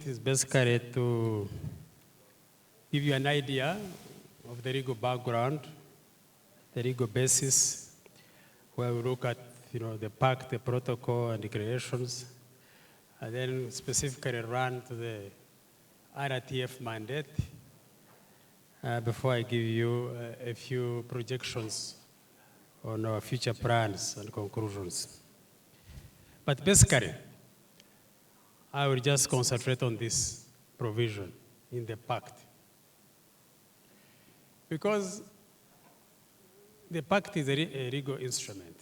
Is basically to give you an idea of the legal background, the legal basis, where we look at the pact, the protocol, and declarations, and then specifically run to the RTF mandate before I give you a few projections on our future plans and conclusions. But basically, I will just concentrate on this provision in the pact. Because the pact is a legal instrument.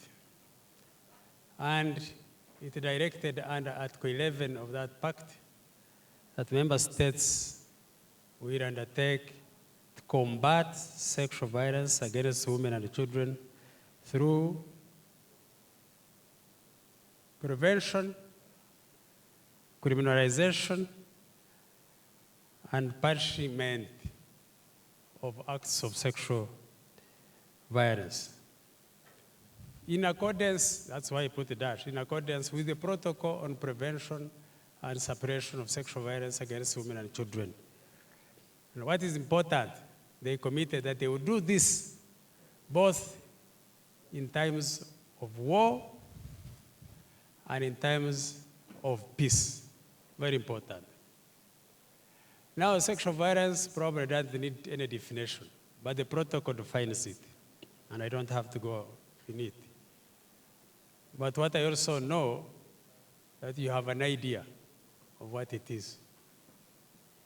And it directed under Article 11 of that pact that member states will undertake to combat sexual violence against women and children through prevention, criminalization, and punishment of acts of sexual violence. In accordance, that's why I put the dash, in accordance with the protocol on prevention and suppression of sexual violence against women and children. And what is important, they committed that they would do this both in times of war and in times of peace. Very important. Now, sexual violence probably doesn't need any definition, but the protocol defines it, and I don't have to go in it. But what I also know, that you have an idea of what it is.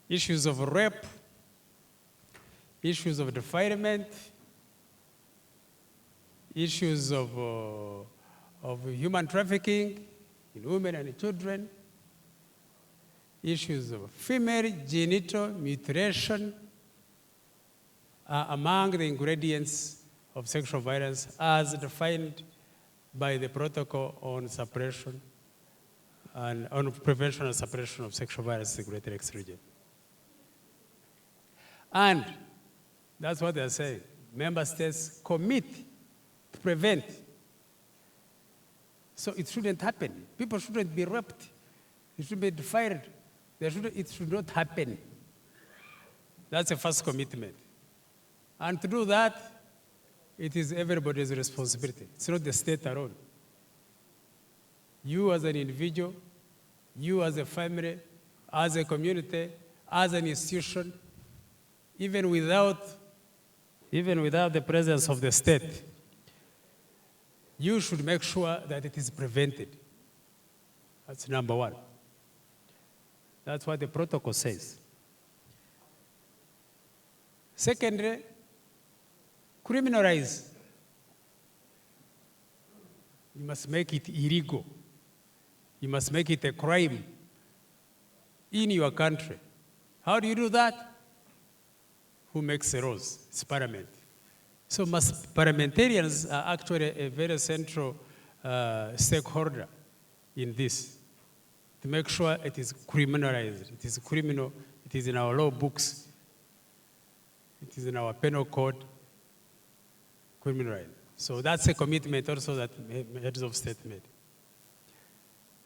Issues of rape, issues of defilement, issues of human trafficking in women and children, issues of female genital mutilation are among the ingredients of sexual violence as defined by the protocol on suppression and on prevention and suppression of sexual violence in the Greater Lakes region. And that's what they're saying. Member states commit to prevent. So it shouldn't happen. People shouldn't be raped. It should be defied. It should not happen. That's the first commitment. And to do that, it is everybody's responsibility. It's not the state alone. You as an individual, you as a family, as a community, as an institution, even without the presence of the state, you should make sure that it is prevented. That's number one. That's what the protocol says. Secondly, criminalize. You must make it illegal. You must make it a crime in your country. How do you do that? Who makes the laws? It's Parliament. So parliamentarians are actually a very central stakeholder in this, to make sure it is criminalized. It is criminal. It is in our law books. It is in our penal code. Criminalized. So that's a commitment also that heads of state made.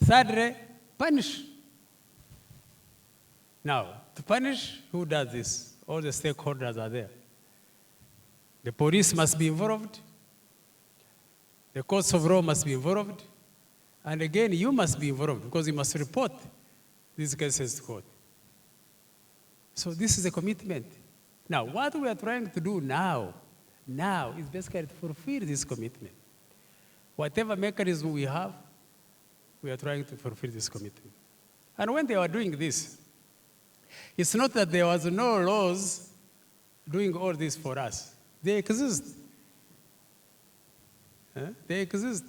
Thirdly, punish. Now, to punish, who does this? All the stakeholders are there. The police must be involved. The courts of law must be involved. And again, you must be involved because you must report these cases to court. So this is a commitment. Now, what we are trying to do now is basically to fulfill this commitment. Whatever mechanism we have, we are trying to fulfill this commitment. And when they were doing this, it's not that there was no laws doing all this for us. They exist. They exist.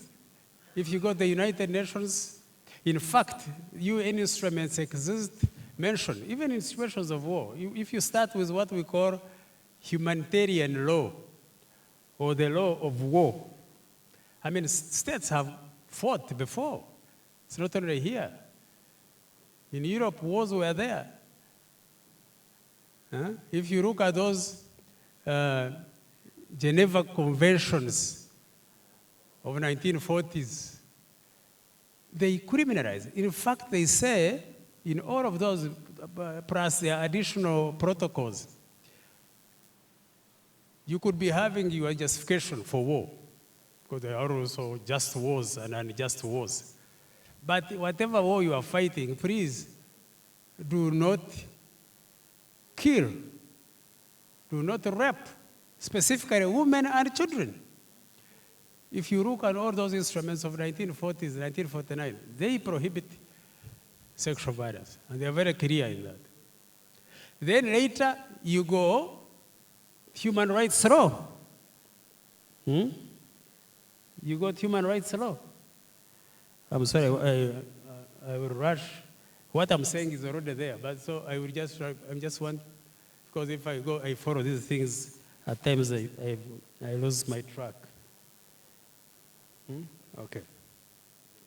If you go to the United Nations, in fact, UN instruments exist, mentioned, even in situations of war. If you start with what we call humanitarian law, or the law of war, I mean, states have fought before. It's not only here. In Europe, wars were there. If you look at those Geneva Conventions of 1940s, they criminalize. In fact, they say in all of those, plus the additional protocols, you could be having your justification for war, because there are also just wars and unjust wars. But whatever war you are fighting, please do not kill, do not rape, specifically women and children. If you look at all those instruments of 1940s, 1949, they prohibit sexual violence, and they are very clear in that. Then later, you go human rights law. You got human rights law. I'm sorry, I will rush. What I'm saying is already there, but so I will just, I'm just one, because if I go, I follow these things, at times I lose my track. Okay.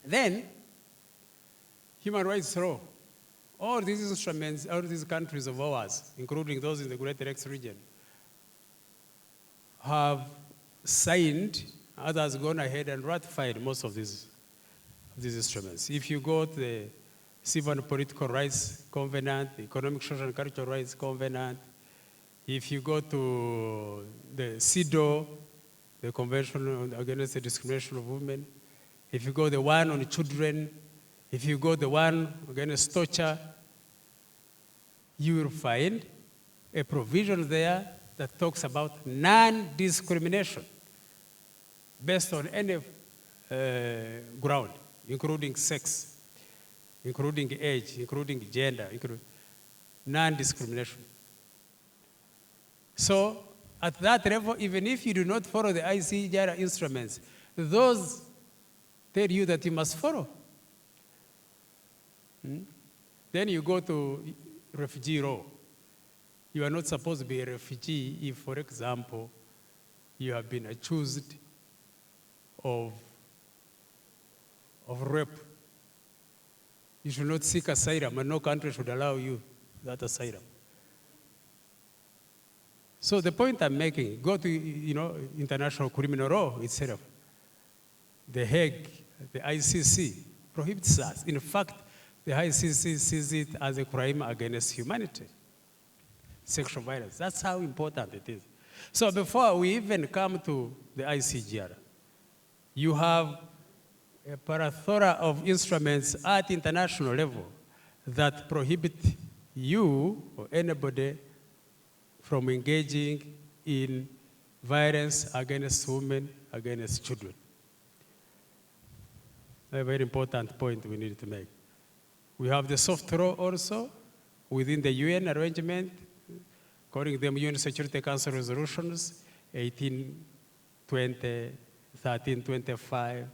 Then, human rights law. All these instruments, all these countries of ours, including those in the Greater Lakes region, have signed, others gone ahead and ratified most of these instruments. If you go to the Civil and Political Rights Covenant, the Economic, Social, and Cultural Rights Covenant, if you go to the CEDAW, the Convention Against the Discrimination of Women, if you go the one on children, if you go the one against torture, you will find a provision there that talks about non-discrimination based on any ground, including sex, including age, including gender, non-discrimination. So at that level, even if you do not follow the ICGLR instruments, those tell you that you must follow. Then you go to refugee law. You are not supposed to be a refugee if, for example, you have been accused of rape. You should not seek asylum, and no country should allow you that asylum. So the point I'm making, go to international criminal law itself. The Hague, the ICC prohibits us. In fact, the ICC sees it as a crime against humanity, sexual violence. That's how important it is. So before we even come to the ICGLR, you have a plethora of instruments at international level that prohibit you or anybody from engaging in violence against women, against children. A very important point we need to make. We have the soft law also within the UN arrangement, calling them UN Security Council resolutions, 1820, 1325,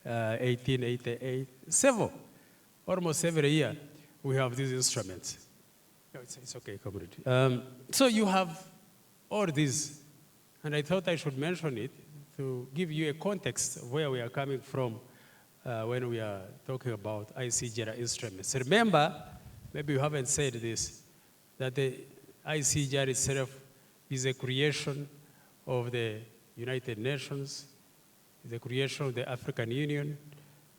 1888, several. Almost every year we have these instruments. No, it's okay, community. So you have all these, and I thought I should mention it to give you a context of where we are coming from when we are talking about ICGLR instruments. Remember, maybe you haven't said this, that the ICGLR itself is a creation of the United Nations, the creation of the African Union,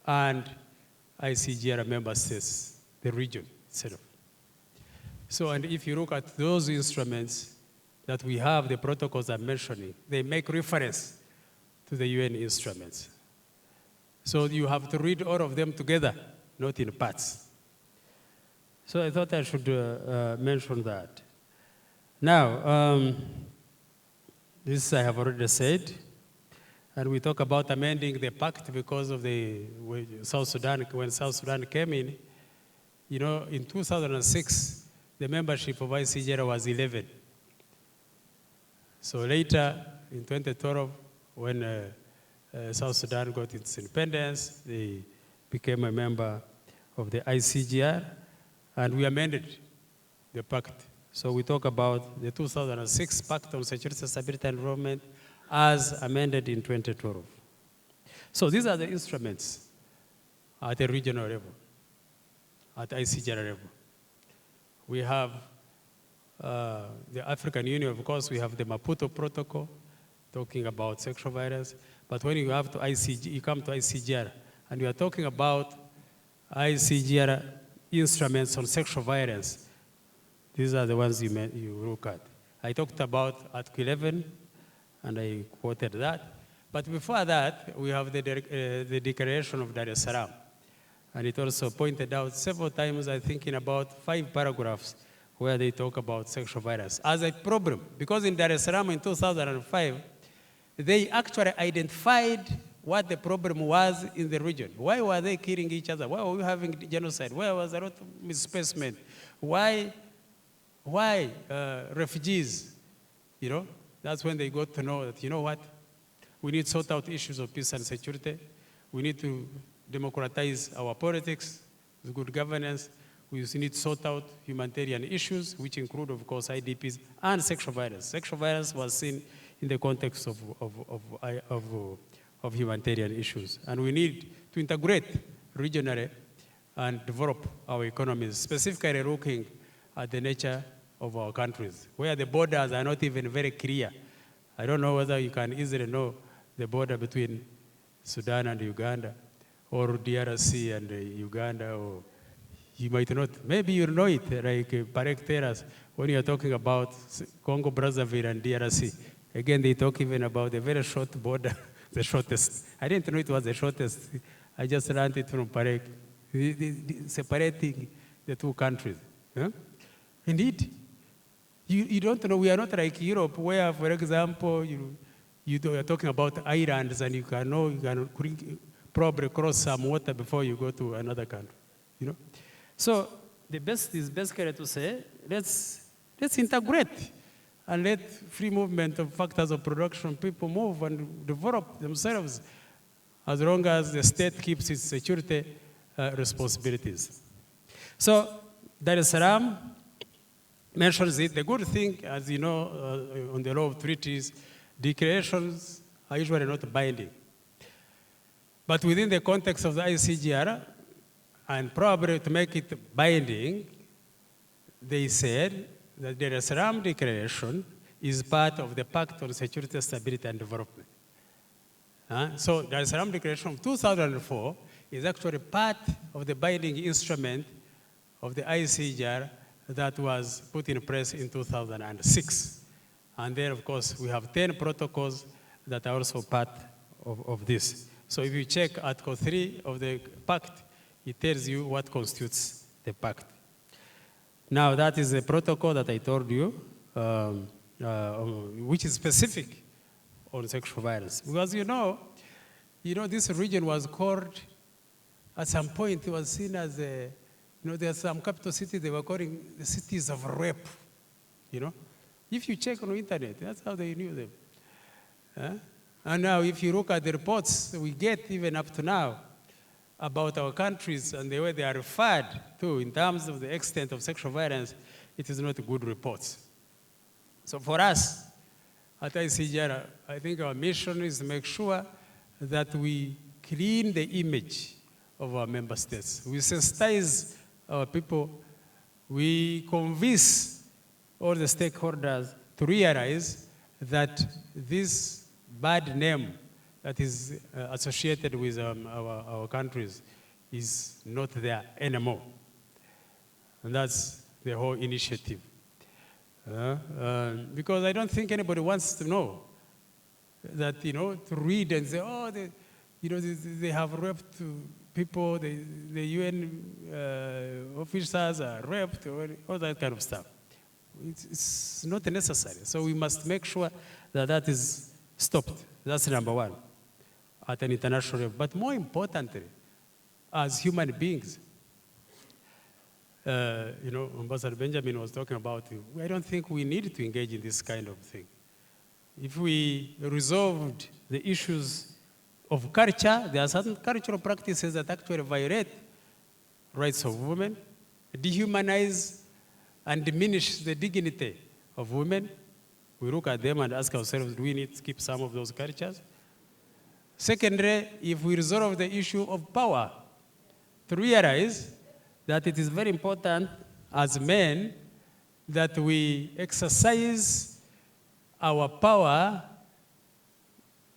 and ICGLR member states, the region itself. So, and if you look at those instruments that we have, the protocols I'm mentioning, they make reference to the UN instruments. So you have to read all of them together, not in parts. So I thought I should mention that. Now, this I have already said, and we talk about amending the pact because of the South Sudan, when South Sudan came in, in 2006, the membership of ICGLR was 11. So later, in 2012, when South Sudan got its independence, they became a member of the ICGLR, and we amended the pact. So we talk about the 2006 Pact on Security, Stability, and Development as amended in 2012. So these are the instruments at a regional level, at ICGLR level. We have the African Union, of course, we have the Maputo Protocol, talking about sexual violence. But when you come to ICGLR, and you are talking about ICGLR instruments on sexual violence. These are the ones you look at. I talked about Article 11, and I quoted that. But before that, we have the Declaration of Dar es Salaam. And it also pointed out several times, I think in about 5 paragraphs, where they talk about sexual violence as a problem. Because in Dar es Salaam in 2005, they actually identified what the problem was in the region. Why were they killing each other? Why were we having genocide? Why was there a lot of misplacement? Why refugees? You know, that's when they got to know that, you know what? We need to sort out issues of peace and security. We need to democratize our politics, good governance. We need to sort out humanitarian issues, which include, of course, IDPs and sexual violence. Sexual violence was seen in the context of humanitarian issues. And we need to integrate regionally and develop our economies, specifically looking at the nature of our countries, where the borders are not even very clear. I don't know whether you can easily know the border between Sudan and Uganda, or DRC and Uganda, or you might not. Maybe you know it, like Parek tell us, when you're talking about Congo, Brazzaville, and DRC. Again, they talk even about the very short border, the shortest. I didn't know it was the shortest. I just learned it from Parek, separating the two countries. Huh? Indeed, you don't know, we are not like Europe, where, for example, you are talking about islands, and you can probably cross some water before you go to another country. You know? So the best is basically to say, let's integrate and let free movement of factors of production, people move and develop themselves, as long as the state keeps its security responsibilities. So Dar es Salaam mentions it. The good thing, as you know, on the law of treaties, declarations are usually not binding. But within the context of the ICGLR, and probably to make it binding, they said that the Dar es Salaam Declaration is part of the Pact on Security, Stability, and Development. So the Dar es Salaam Declaration of 2004 is actually part of the binding instrument of the ICGLR that was put in place in 2006. And then, of course, we have 10 protocols that are also part of this. So if you check Article 3 of the Pact, it tells you what constitutes the Pact. Now, that is a protocol that I told you, which is specific on sexual violence. Because you know, this region was called, at some point, it was seen as a, there are some capital cities they were calling the cities of rape, If you check on the internet, that's how they knew them. And now, if you look at the reports we get even up to now about our countries and the way they are referred to in terms of the extent of sexual violence, it is not good reports. So for us at ICGLR, I think our mission is to make sure that we clean the image of our member states. We sensitize our people. We convince all the stakeholders to realize that this bad name that is associated with our countries is not there anymore. And that's the whole initiative. Because I don't think anybody wants to know that, to read and say, oh, they have raped people, the UN officers are raped, or all that kind of stuff. It's not necessary. So we must make sure that that is stopped. That's number one at an international level. But more importantly, as human beings, Ambassador Benjamin was talking about, I don't think we need to engage in this kind of thing. If we resolved the issues of culture, there are certain cultural practices that actually violate rights of women, dehumanize and diminish the dignity of women. We look at them and ask ourselves, do we need to keep some of those cultures? Secondly, if we resolve the issue of power, to realize that it is very important as men that we exercise our power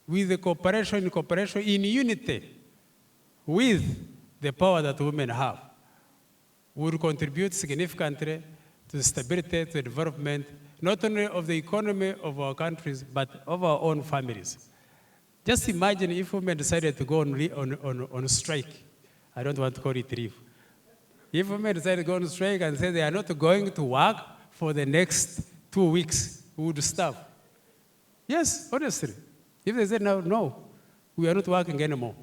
with the cooperation in unity with the power that women have. would contribute significantly to the stability, to the development, not only of the economy of our countries, but of our own families. Just imagine if women decided to go on strike. I don't want to call it leave. If women decided to go on strike and say they are not going to work for the next 2 weeks, we would starve. Yes, honestly. If they said, no, we are not working anymore,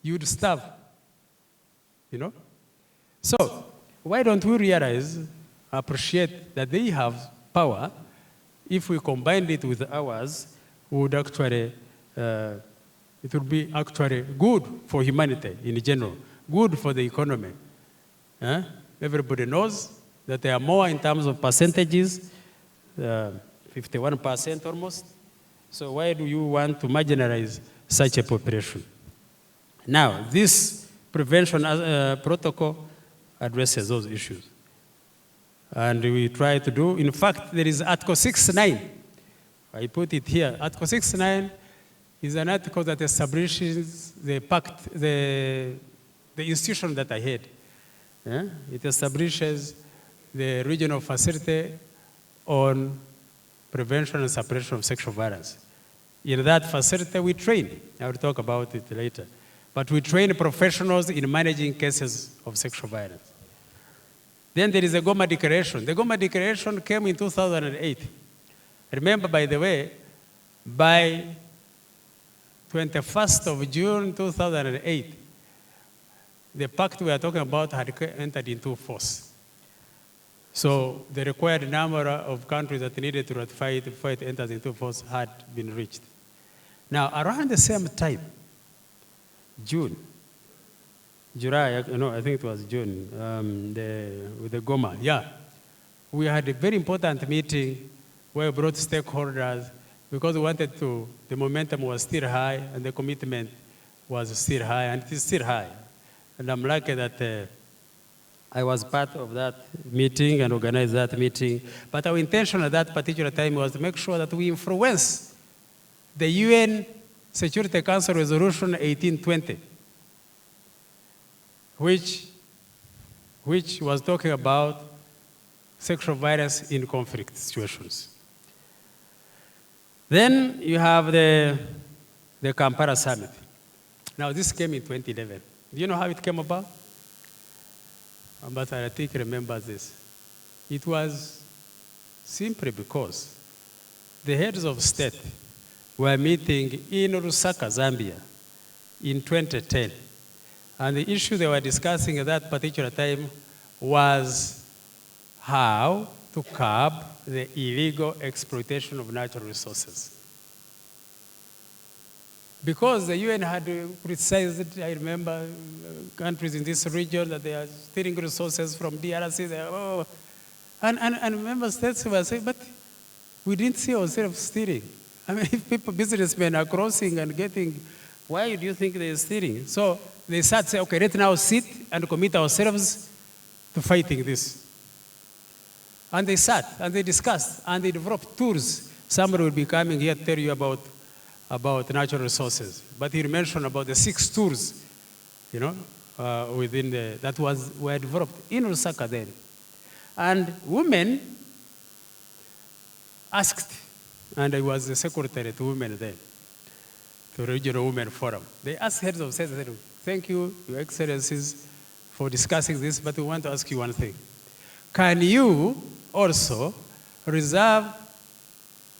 you would starve. You know? So, why don't we realize, appreciate that they have power? If we combine it with ours, would actually, it would be actually good for humanity in general, good for the economy. Everybody knows that there are more in terms of percentages, 51% almost. So why do you want to marginalize such a population? Now, this prevention protocol addresses those issues. And we try to do, in fact, there is Article 6.9. I put it here. Article 6.9 is an article that establishes the pact, the institution that I had. It establishes the regional facility on prevention and suppression of sexual violence. In that facility, we train. I will talk about it later. But we train professionals in managing cases of sexual violence. Then there is a Goma Declaration. The Goma Declaration came in 2008. Remember, by the way, by 21st of June 2008, the pact we are talking about had entered into force. So the required number of countries that needed to ratify it before it enters into force had been reached. Now, around the same time, July, I think it was June, with the Goma, we had a very important meeting where we brought stakeholders because we wanted to, the momentum was still high and the commitment was still high, and it is still high. And I'm lucky that I was part of that meeting and organized that meeting. But our intention at that particular time was to make sure that we influence the UN Security Council Resolution 1820, which was talking about sexual violence in conflict situations. Then you have the Kampala Summit. Now, this came in 2011. Do you know how it came about? Ambassador Atik remembers this. It was simply because the heads of state were meeting in Lusaka, Zambia, in 2010. And the issue they were discussing at that particular time was how to curb the illegal exploitation of natural resources. Because the UN had criticized, I remember, countries in this region that they are stealing resources from DRC. And member states were saying, but we didn't see ourselves stealing. I mean, if businessmen are crossing and getting, why do you think they're stealing? So they started saying, okay, let's now sit and commit ourselves to fighting this. And they sat and they discussed and they developed tools. Somebody will be coming here to tell you about natural resources. But he mentioned about the 6 tools, within that were developed in Lusaka then. And women asked, and I was the secretary to women then, to Regional Women Forum. They asked heads of state, they said, thank you, Your Excellencies, for discussing this, but we want to ask you one thing. Can you also reserve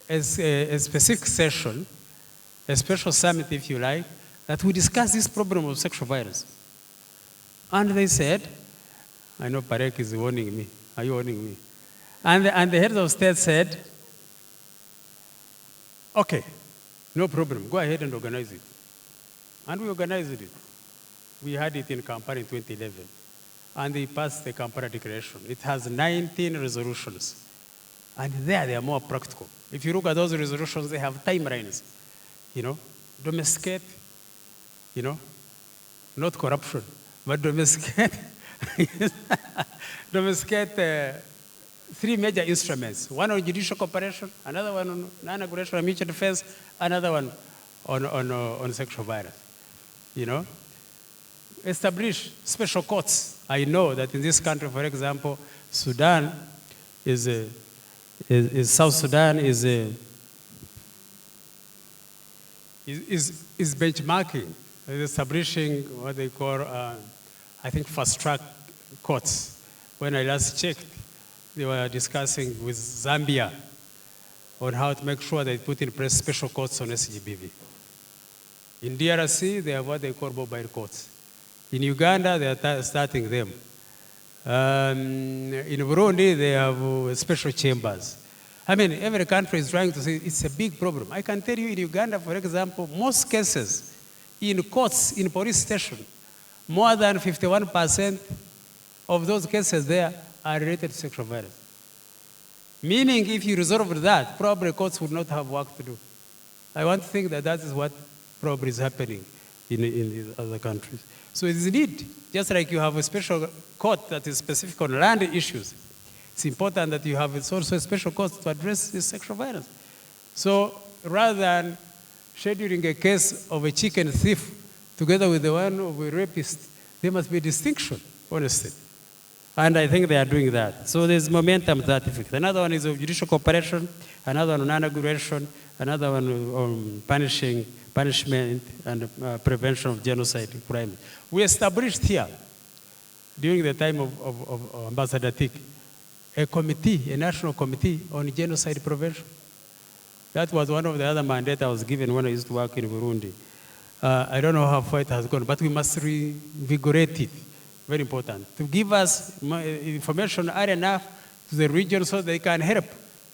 a specific session, a special summit, if you like, that we discuss this problem of sexual violence? And they said, I know Parek is warning me. Are you warning me? And the head of state said, okay, no problem. Go ahead and organize it. And we organized it. We had it in Kampala in 2011. And they passed the Kampala Declaration. It has 19 resolutions. And there they are more practical. If you look at those resolutions, they have timelines. Domesticate, not corruption, but domesticate, domesticate 3 major instruments. One on judicial cooperation, another one on non-aggression and mutual defense, another one on sexual violence. Establish special courts I know that in this country, for example, Sudan is South Sudan is benchmarking, establishing what they call, I think, fast-track courts. When I last checked, they were discussing with Zambia on how to make sure they put in place special courts on SGBV. In DRC, they have what they call mobile courts. In Uganda, they are starting them. In Burundi, they have special chambers. I mean, every country is trying to say it's a big problem. I can tell you in Uganda, for example, most cases in courts, in police station, more than 51% of those cases there are related to sexual violence. Meaning, if you resolve that, probably courts would not have work to do. I want to think that that is what probably is happening in these other countries. So it is indeed, just like you have a special court that is specific on land issues, it's important that you have also a special court to address this sexual violence. So rather than scheduling a case of a chicken thief together with the one of a rapist, there must be a distinction, honestly. And I think they are doing that. So there's momentum to that effect. Another one is of judicial cooperation, another one on non-aggression, another one on punishment and prevention of genocide crime. We established here, during the time of Ambassador Tik, a committee, a national committee on genocide prevention. That was one of the other mandates I was given when I used to work in Burundi. I don't know how far it has gone, but we must reinvigorate it. Very important. To give us information early enough to the region so they can help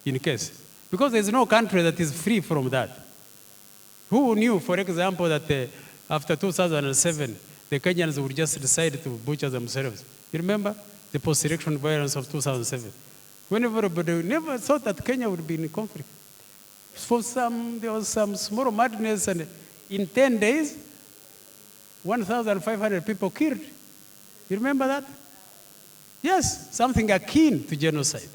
in case. Because there's no country that is free from that. Who knew, for example, that after 2007, the Kenyans would just decide to butcher themselves? You remember the post-election violence of 2007? When everybody never thought that Kenya would be in conflict. There was some small madness, and in 10 days, 1,500 people killed. You remember that? Yes, something akin to genocide.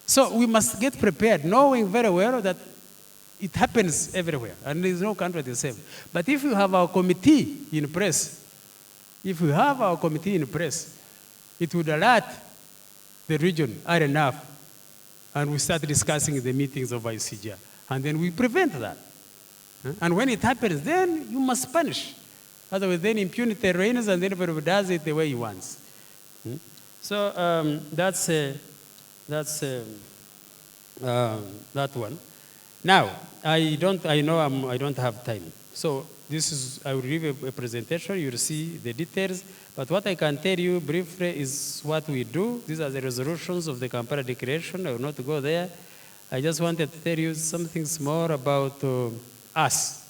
So we must get prepared, knowing very well that it happens everywhere, and there is no country the same. But if you have our committee in place, it would alert the region early enough, and we start discussing in the meetings of ICGLR, and then we prevent that. And when it happens, then you must punish. Otherwise, then impunity reigns, and then everybody does it the way he wants. So that's that one. Now, I don't have time. So I will give a presentation. You'll see the details. But what I can tell you briefly is what we do. These are the resolutions of the Kampala Declaration. I will not go there. I just wanted to tell you something more about us.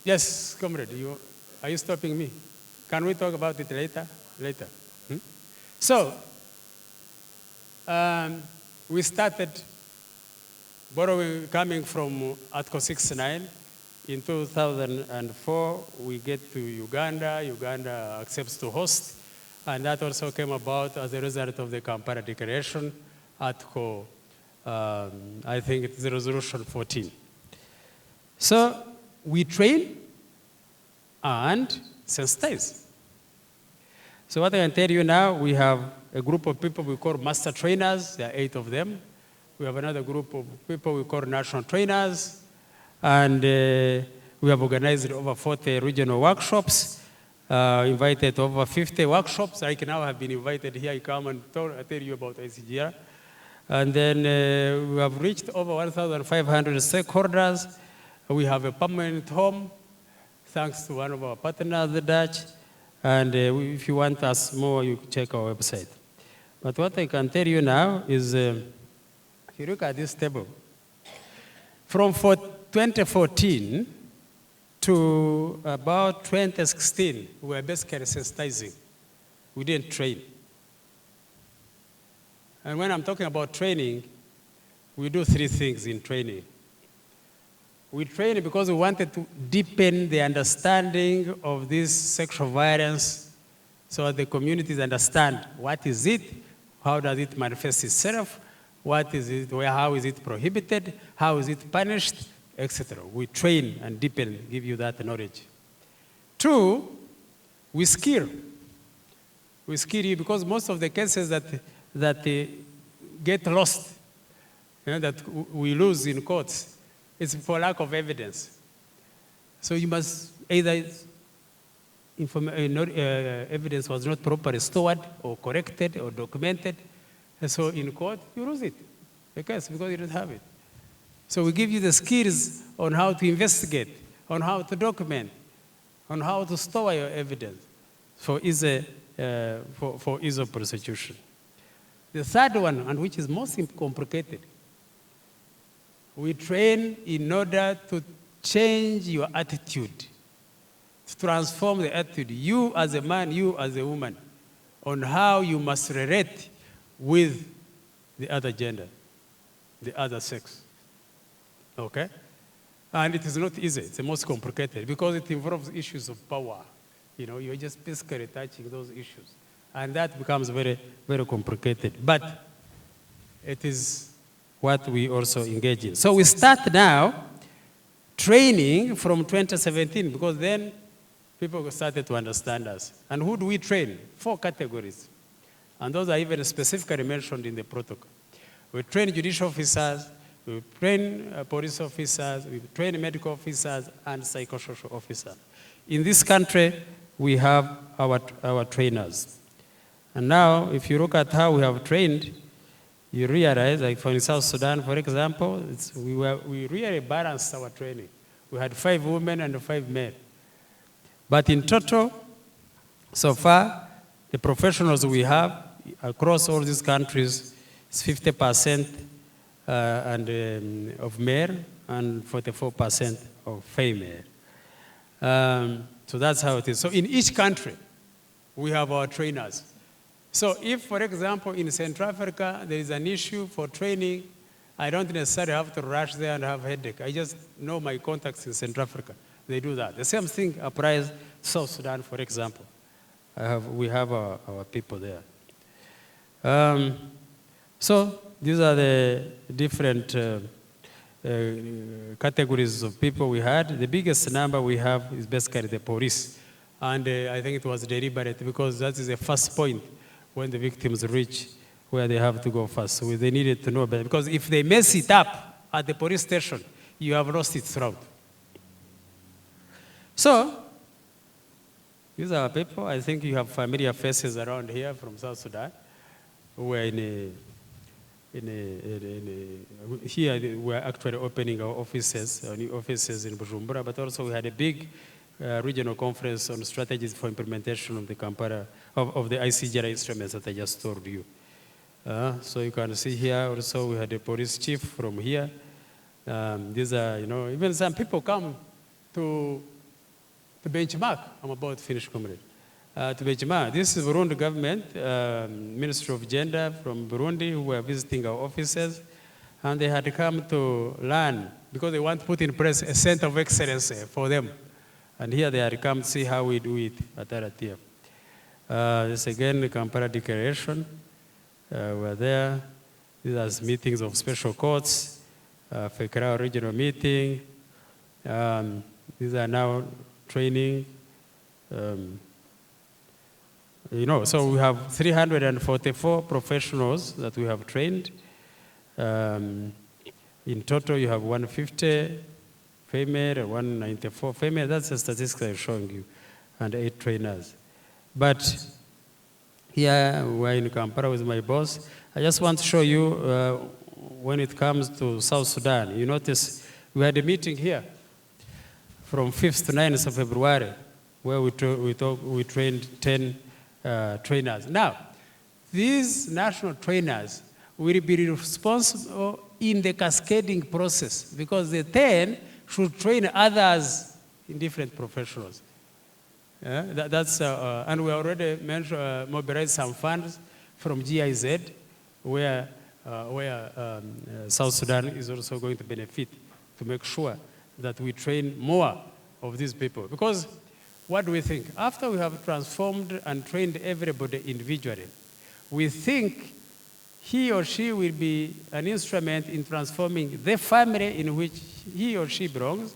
Yes, comrade, are you stopping me? Can we talk about it later? So, we started coming from Article 69. In 2004, we get to Uganda. Uganda accepts to host. And that also came about as a result of the Kampala Declaration, Article, I think it's Resolution 14. So we train and sensitize. So what I can tell you now, we have a group of people we call master trainers. There are 8 of them. We have another group of people we call national trainers. And we have organized over 40 regional workshops, invited over 50 workshops. Like now I've been invited here, I come and tell you about ICGLR. And then we have reached over 1,500 stakeholders. We have a permanent home, thanks to one of our partners, the Dutch. And if you want us more, you check our website. But what I can tell you now is, if you look at this table, from 2014 to about 2016, we were basically sensitizing. We didn't train. And when I'm talking about training, we do 3 things in training. We train because we wanted to deepen the understanding of this sexual violence so that the communities understand what is it, how does it manifest itself, what is it, how is it prohibited, how is it punished, etc. We train and deepen, give you that knowledge. 2, we skill. We skill you because most of the cases that get lost, that we lose in courts, it's for lack of evidence. So you must either evidence was not properly stored or corrected or documented. And so in court, you lose it, the case, because you don't have it. So we give you the skills on how to investigate, on how to document, on how to store your evidence for ease of prosecution. The third one, and which is most complicated, we train in order to change your attitude, to transform the attitude, you as a man, you as a woman, on how you must relate with the other gender, the other sex. Okay? And it is not easy. It's the most complicated because it involves issues of power. You're just basically touching those issues. And that becomes very, very complicated. But it is what we also engage in. So we start now training from 2017 because then people started to understand us. And who do we train? 4 categories. And those are even specifically mentioned in the protocol. We train judicial officers, we train police officers, we train medical officers, and psychosocial officers. In this country, we have our trainers. And now, if you look at how we have trained, you realize, like for in South Sudan, for example, we really balanced our training. We had 5 women and 5 men. But in total, so far, the professionals we have across all these countries is 50% of male and 44% of female. So that's how it is. So in each country, we have our trainers. So if, for example, in Central Africa, there is an issue for training, I don't necessarily have to rush there and have a headache. I just know my contacts in Central Africa. They do that. The same thing applies to South Sudan, for example. We have our people there. So these are the different categories of people we had. The biggest number we have is basically the police. And I think it was deliberate because that is the first point when the victims reach where they have to go first. So they needed to know better. Because if they mess it up at the police station, you have lost its route. So, these are people. I think you have familiar faces around here from South Sudan. We're here we're actually opening our offices, new offices in Bujumbura, but also we had a big regional conference on strategies for implementation of the Kampala, of the ICGLR instruments that I just told you. So you can see here also we had a police chief from here. These are, even some people come to benchmark. I'm about to finish, comrade. To benchmark. This is Burundi government, Ministry of Gender from Burundi, who were visiting our offices, and they had come to learn because they want to put in place a center of excellence for them. And here they had come to see how we do it at Aratia. This again, the Kampala Declaration. We're there. These are meetings of special courts, Fekra regional meeting. These are now training. So we have 344 professionals that we have trained. In total, you have 150 female and 194 female. That's the statistics I'm showing you, and 8 trainers. But here we're in Kampala with my boss. I just want to show you when it comes to South Sudan. You notice we had a meeting here from 5th to 9th of February where we trained 10 trainers. Now, these national trainers will be responsible in the cascading process because the 10 should train others in different professionals. And we already mobilized some funds from GIZ where South Sudan is also going to benefit to make sure that we train more of these people. Because what do we think? After we have transformed and trained everybody individually, we think he or she will be an instrument in transforming the family in which he or she belongs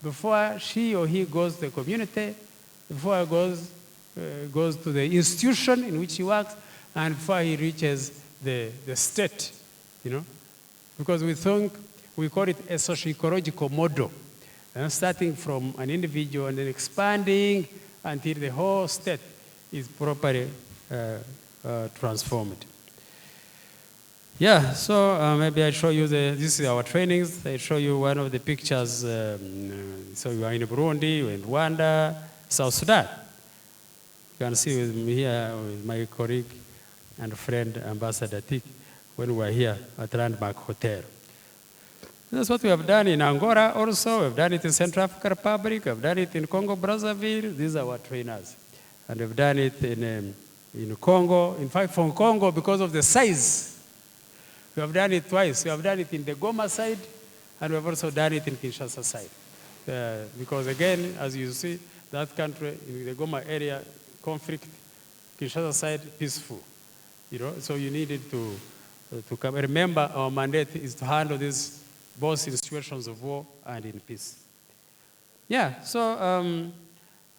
before she or he goes to the community, before it goes goes to the institution in which he works, and before he reaches the state, because we call it a socio-ecological model, starting from an individual and then expanding until the whole state is properly transformed. Yeah, so maybe I show you this is our trainings. I show you one of the pictures. So you are in Burundi, you are in Rwanda, South Sudan. You can see with me here with my colleague and friend, Ambassador Tik, when we were here at Landmark Hotel. That's what we have done in Angola also. We've done it in Central African Republic. We've done it in Congo, Brazzaville. These are our trainers. And we've done it in Congo. In fact, from Congo, because of the size, we have done it twice. We have done it in the Goma side, and we have also done it in Kinshasa side. Because again, as you see, that country, in the Goma area, conflict, Kinshasa side, peaceful. So you needed to come. Remember, our mandate is to handle this both in situations of war and in peace. Yeah, so,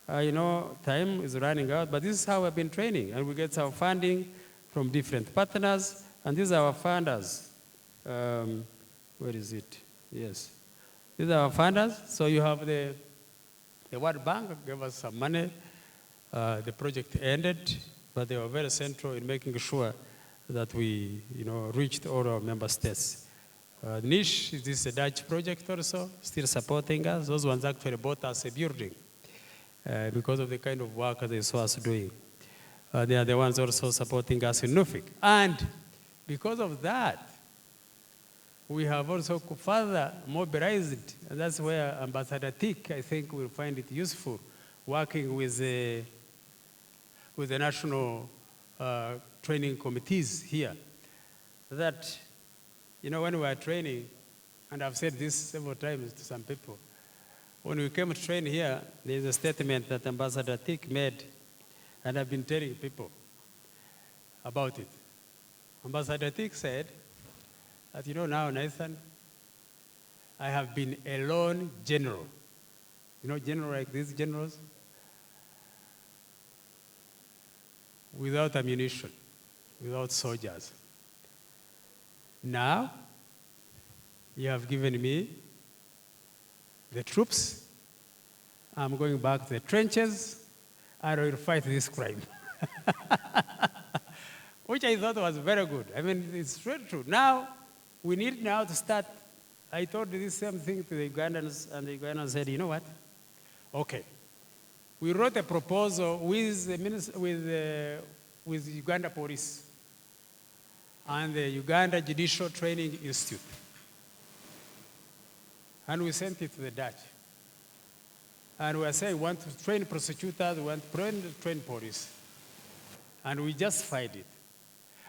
time is running out, but this is how we've been training, and we get our funding from different partners. And these are our funders. Where is it? Yes. These are our funders. So you have the World Bank gave us some money. The project ended, but they were very central in making sure that we, reached all our member states. Niche, this is a Dutch project also, still supporting us. Those ones actually bought us a building because of the kind of work they saw us doing. They are the ones also supporting us in Nuffic. And because of that, we have also further mobilized, and that's where Ambassador Tik, I think, will find it useful, working with the national training committees here, that, when we are training, and I've said this several times to some people, when we came to train here, there's a statement that Ambassador Tik made, and I've been telling people about it. Ambassador Tik said that, now, Nathan, I have been a lone general. General like these generals? Without ammunition, without soldiers. Now, you have given me the troops. I'm going back to the trenches, and I will fight this crime. Which I thought was very good. I mean, it's really true. Now, we need now to start. I told this same thing to the Ugandans, and the Ugandans said, you know what? Okay. We wrote a proposal with Uganda Police and the Uganda Judicial Training Institute. And we sent it to the Dutch. And we were saying, we want to train prosecutors, we want to train police. And we justified it.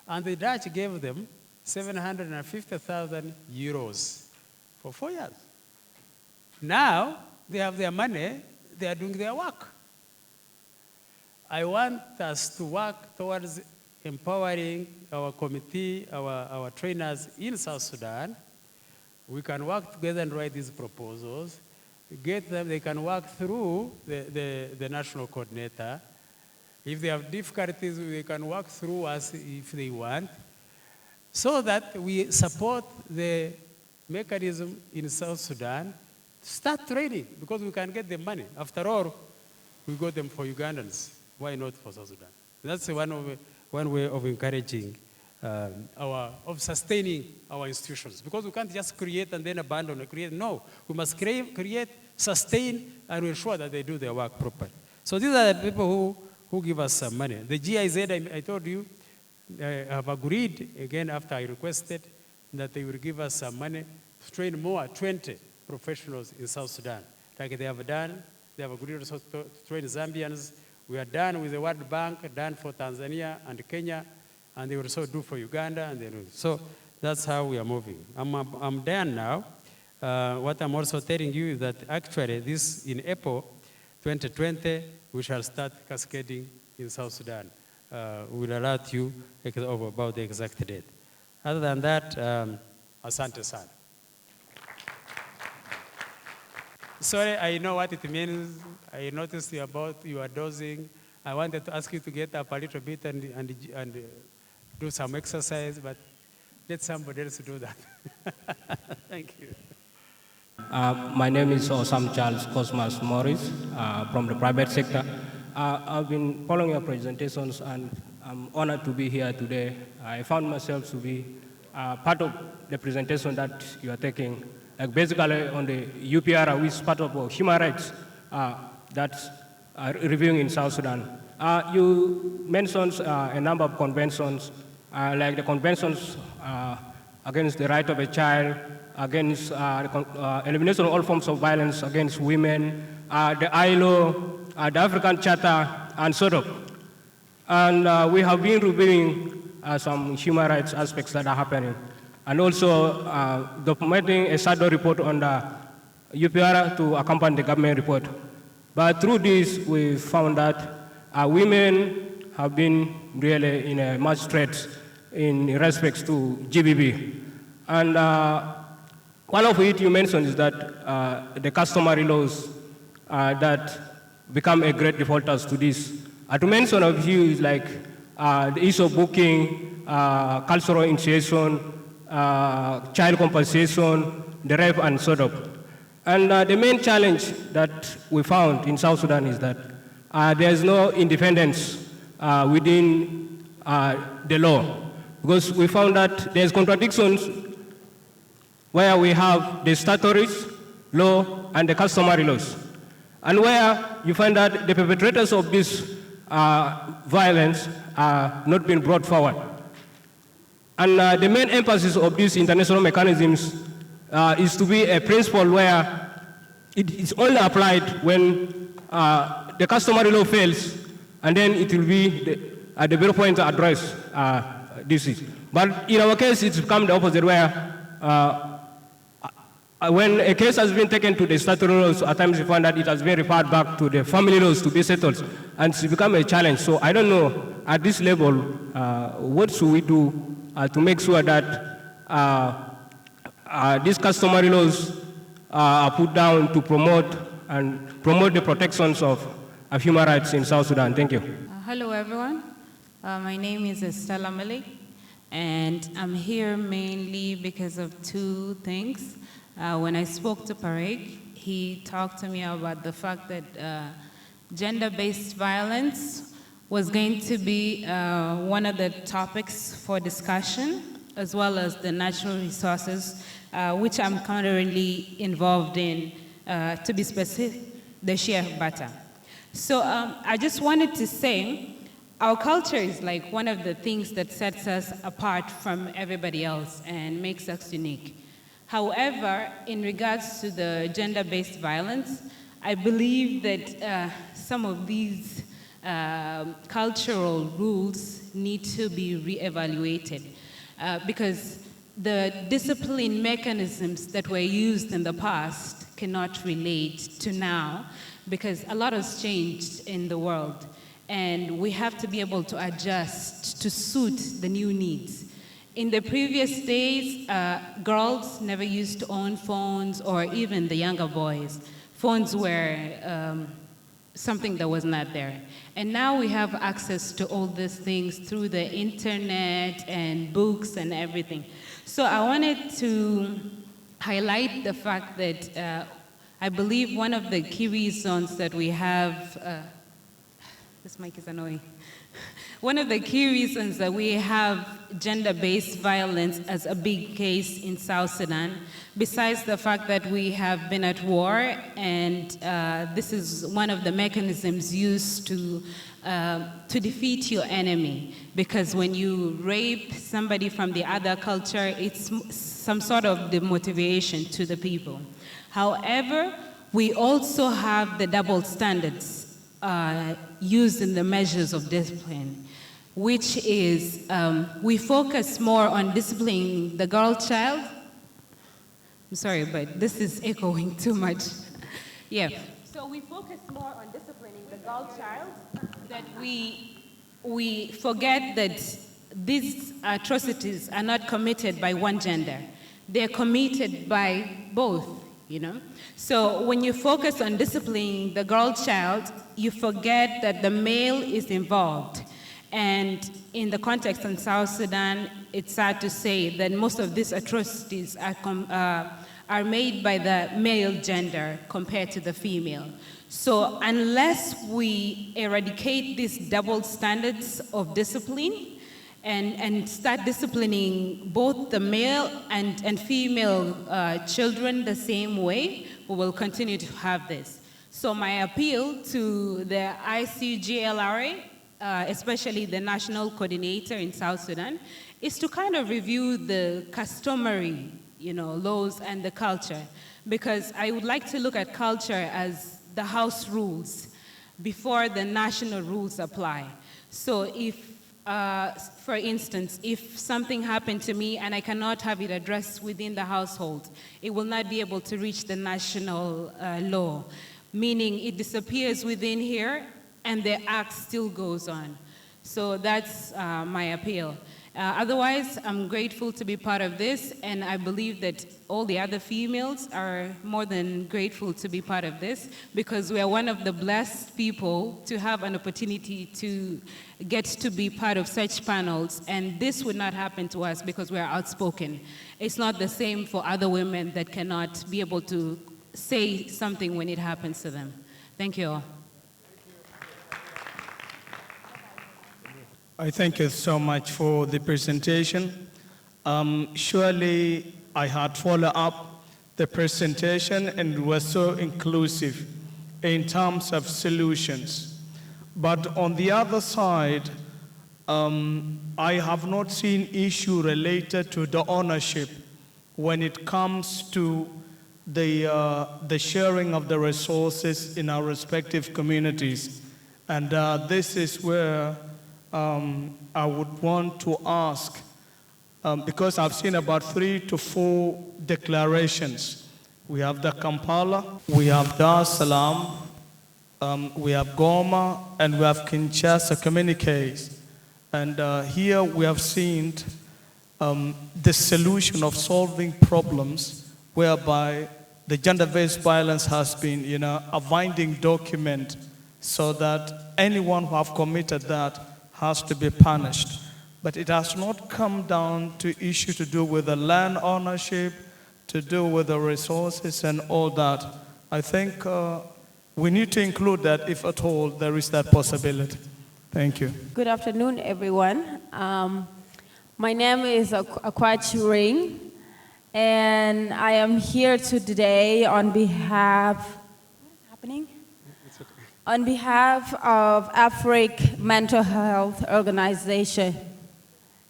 And the Dutch gave them 750,000 euros for 4 years. Now, they have their money, they are doing their work. I want us to work towards empowering our committee, our trainers in South Sudan. We can work together and write these proposals, get them, they can work through the national coordinator. If they have difficulties, they can work through us if they want, so that we support the mechanism in South Sudan to start training, because we can get the money. After all, we got them for Ugandans. Why not for South Sudan? That's one way of encouraging, of sustaining our institutions. Because we can't just create and then abandon or create. No, we must create, sustain, and ensure that they do their work properly. So these are the people who give us some money. The GIZ, I told you, have agreed, again, after I requested, that they will give us some money to train more, 20 professionals in South Sudan. Like they have done, they have agreed also to train Zambians. We are done with the World Bank, done for Tanzania and Kenya, and they will also do for Uganda. So that's how we are moving. I'm done now. What I'm also telling you is that actually this, in April 2020, we shall start cascading in South Sudan. We'll alert you about the exact date. Other than that, asante sana. Sorry, I know what it means. I noticed you are dozing. I wanted to ask you to get up a little bit and do some exercise, but let somebody else do that. Thank you. My name is Osam Charles Cosmas Morris from the private sector. I've been following your presentations and I'm honored to be here today. I found myself to be part of the presentation that you are taking, like basically on the UPR, which is part of human rights that's reviewing in South Sudan. You mentioned a number of conventions, like the conventions against the right of a child, against elimination of all forms of violence against women, the ILO, the African Charter, and sort of. And we have been reviewing some human rights aspects that are happening, and also documenting a shadow report on the UPR to accompany the government report. But through this, we found that women have been really in a much threat in respects to GBB. And one of it you mentioned is that the customary laws that become a great defaulters to this. To mention of few is like the issue of booking, cultural initiation, child compensation, the rape and sort of. And the main challenge that we found in South Sudan is that there's no independence within the law. Because we found that there's contradictions where we have the statutory law and the customary laws. And where you find that the perpetrators of this violence are not being brought forward. And the main emphasis of these international mechanisms is to be a principle where it is only applied when the customary law fails, and then it will be at the very point to address this issue. But in our case, it's become the opposite, where when a case has been taken to the statutory laws, at times we find that it has been referred back to the family laws to be settled, and it's become a challenge. So I don't know, at this level, what should we do to make sure that these customary laws are put down to promote the protections of human rights in South Sudan. Thank you. Hello, everyone. My name is Estella Malik, and I'm here mainly because of two things. When I spoke to Parag, he talked to me about the fact that gender-based violence was going to be one of the topics for discussion, as well as the natural resources, which I'm currently involved in, to be specific, the shea butter. So I just wanted to say, our culture is like one of the things that sets us apart from everybody else and makes us unique. However, in regards to the gender-based violence, I believe that some of these cultural rules need to be reevaluated because the discipline mechanisms that were used in the past cannot relate to now because a lot has changed in the world and we have to be able to adjust to suit the new needs. In the previous days, girls never used to own phones, or even the younger boys. Phones were something that was not there. And now we have access to all these things through the internet and books and everything. So I wanted to highlight the fact that I believe one of the key reasons that we have, this mic is annoying. One of the key reasons that we have gender-based violence as a big case in South Sudan, besides the fact that we have been at war, and this is one of the mechanisms used to defeat your enemy, because when you rape somebody from the other culture, it's some sort of demotivation to the people. However, we also have the double standards used in the measures of discipline, which is we focus more on disciplining the girl child. I'm sorry, but this is echoing too much. Yeah. So we focus more on disciplining the girl child, that we forget that these atrocities are not committed by one gender. They're committed by both, you know? So when you focus on disciplining the girl child, you forget that the male is involved. And in the context in South Sudan, it's sad to say that most of these atrocities are made by the male gender compared to the female. So unless we eradicate these double standards of discipline and start disciplining both the male and female children the same way, we will continue to have this. So my appeal to the ICGLR, especially the national coordinator in South Sudan, is to kind of review the customary, laws and the culture, because I would like to look at culture as the house rules before the national rules apply. So if, for instance, if something happened to me and I cannot have it addressed within the household, it will not be able to reach the national law, meaning it disappears within here and the act still goes on. So that's my appeal. Otherwise, I'm grateful to be part of this, and I believe that all the other females are more than grateful to be part of this, because we are one of the blessed people to have an opportunity to get to be part of such panels, and this would not happen to us because we are outspoken. It's not the same for other women that cannot be able to say something when it happens to them. Thank you all. I thank you so much for the presentation. Surely I had followed up the presentation and it was so inclusive in terms of solutions. But on the other side, I have not seen issue related to the ownership when it comes to the sharing of the resources in our respective communities. And this is where I would want to ask, because I've seen about 3 to 4 declarations. We have the Kampala, we have Dar es Salaam, we have Goma, and we have Kinshasa communiques. And here we have seen the solution of solving problems whereby the gender-based violence has been, a binding document so that anyone who have committed that has to be punished. But it has not come down to issue to do with the land ownership, to do with the resources and all that. I think we need to include that if at all there is that possibility. Thank you. Good afternoon, everyone. My name is Akwachi Ring, and I am here today on behalf, on behalf of Africa Mental Health Organization.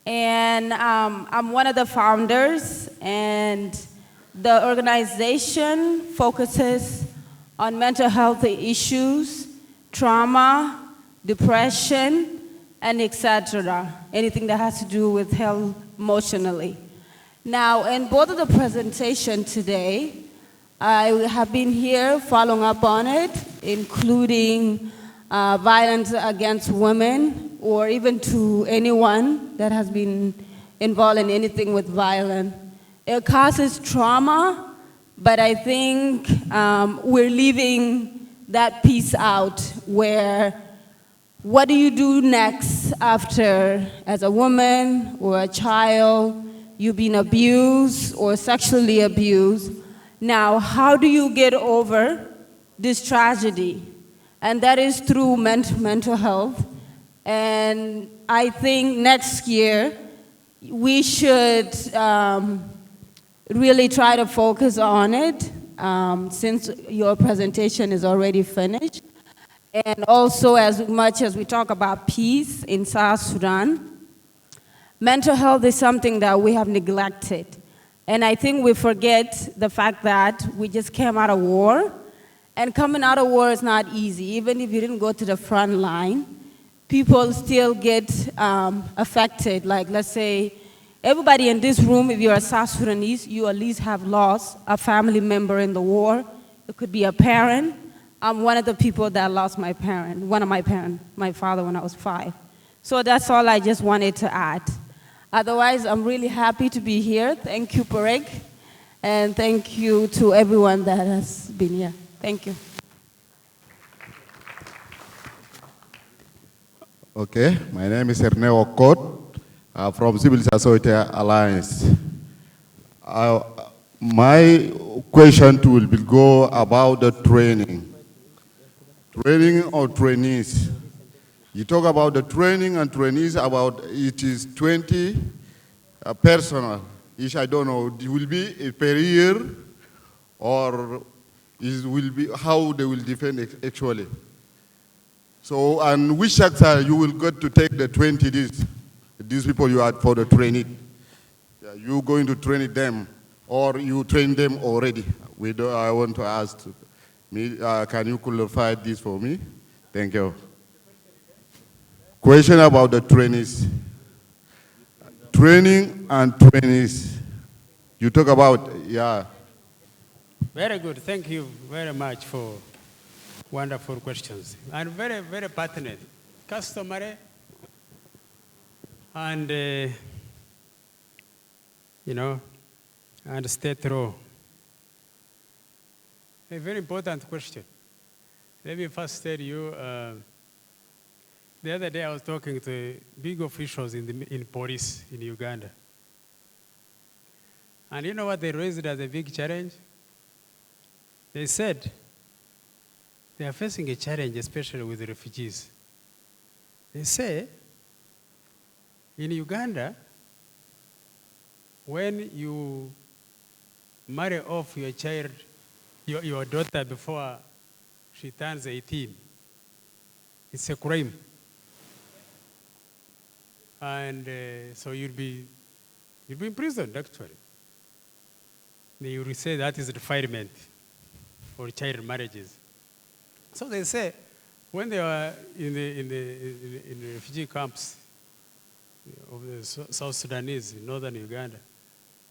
And I'm one of the founders, and the organization focuses on mental health issues, trauma, depression, and etc. Anything that has to do with health emotionally. Now, in both of the presentations today, I have been here following up on it, including violence against women, or even to anyone that has been involved in anything with violence. It causes trauma, but I think we're leaving that piece out, where what do you do next after, as a woman or a child, you've been abused or sexually abused? Now, how do you get over this tragedy? And that is through mental health. And I think next year, we should really try to focus on it, since your presentation is already finished. And also, as much as we talk about peace in South Sudan, mental health is something that we have neglected. And I think we forget the fact that we just came out of war, and coming out of war is not easy. Even if you didn't go to the front line, people still get affected. Like, let's say, everybody in this room, if you're a South Sudanese, you at least have lost a family member in the war. It could be a parent. I'm one of the people that lost my parent, one of my parents, my father, when I was 5. So that's all I just wanted to add. Otherwise, I'm really happy to be here. Thank you, Parek. And thank you to everyone that has been here. Thank you. Okay, my name is Erne Okot from Civil Society Alliance. My question will go about the training. Training or trainees. You talk about the training and trainees, about it is 20 personnel. Each, I don't know, it will be per year or it will be how they will defend actually. So, and which sector you will get to take the 20 these people you had for the training? Yeah, you going to train them or you train them already? I want to ask me, can you clarify this for me? Thank you. Question about the trainees. Training and trainees. You talk about, yeah. Very good. Thank you very much for wonderful questions. And very, very pertinent. Customary and, and state law. A very important question. Let me first tell you, the other day I was talking to big officials in police in Uganda. And you know what they raised as a big challenge? They said they are facing a challenge, especially with the refugees. They say, in Uganda, when you marry off your child, your daughter before she turns 18, it's a crime. And so you'll be imprisoned, actually. They will say that is defilement for child marriages. So they say, when they were in the refugee camps of the South Sudanese in northern Uganda,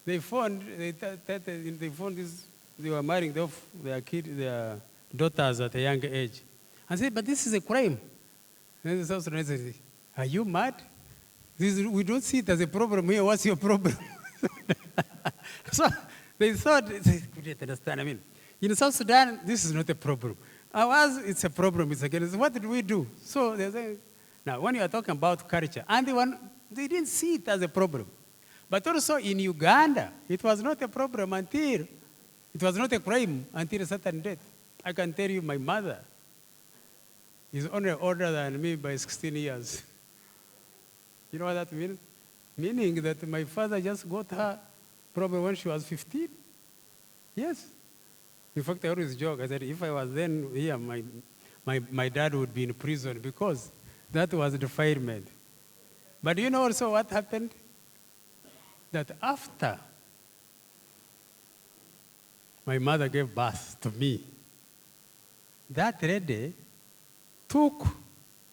they found this, they were marrying off their daughters at a young age. And said, but this is a crime. And the South Sudanese said, are you mad? We don't see it as a problem here. What's your problem? So they thought, they couldn't understand. I mean, in South Sudan, this is not a problem. Ours, it's a problem. It's against. What did we do? So they say, now, when you are talking about culture, and they didn't see it as a problem. But also in Uganda, it was not a problem until, it was not a crime until a certain date. I can tell you my mother is only older than me by 16 years. You know what that means? Meaning that my father just got her probably when she was 15. Yes. In fact, I always joke. I said, if I was then here, my dad would be in prison because that was defilement. But you know also what happened? That after my mother gave birth to me, that lady took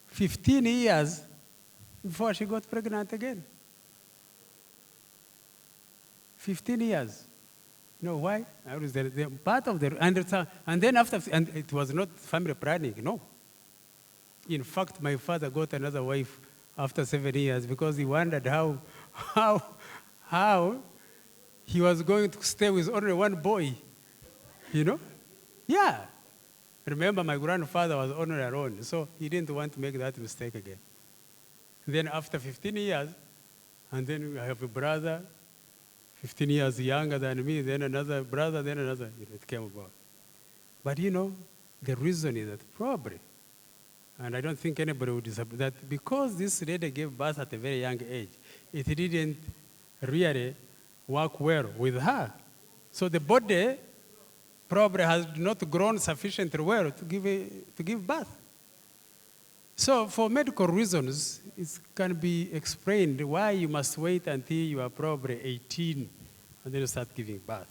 15 years before she got pregnant again. 15 years. You know why? I was the part of the, and then after, and it was not family planning, no. In fact, my father got another wife after 7 years because he wondered how he was going to stay with only one boy, you know? Yeah. Remember, my grandfather was only alone, so he didn't want to make that mistake again. Then after 15 years, and then I have a brother, 15 years younger than me, then another brother, then another, it came about. But you know, the reason is that probably, and I don't think anybody would disagree, that because this lady gave birth at a very young age, it didn't really work well with her. So the body probably has not grown sufficiently well to give birth. So for medical reasons, it can be explained why you must wait until you are probably 18 and then you start giving birth,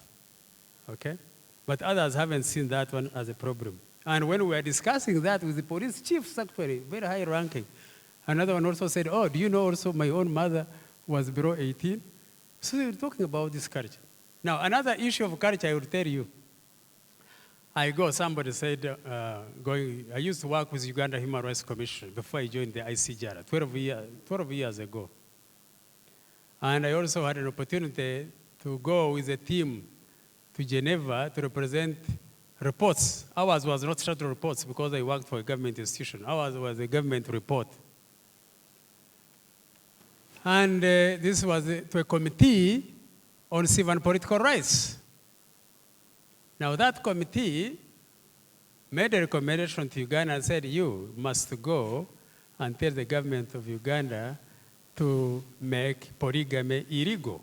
okay? But others haven't seen that one as a problem. And when we were discussing that with the police chiefs, actually, very high ranking, another one also said, oh, do you know also my own mother was below 18? So they were talking about this culture. Now, another issue of culture I will tell you. Somebody said, I used to work with Uganda Human Rights Commission before I joined the ICGLR 12 years ago. And I also had an opportunity to go with a team to Geneva to represent reports. Ours was not statutory reports because I worked for a government institution. Ours was a government report. And this was to a committee on civil and political rights. Now that committee made a recommendation to Uganda and said, you must go and tell the government of Uganda to make polygamy illegal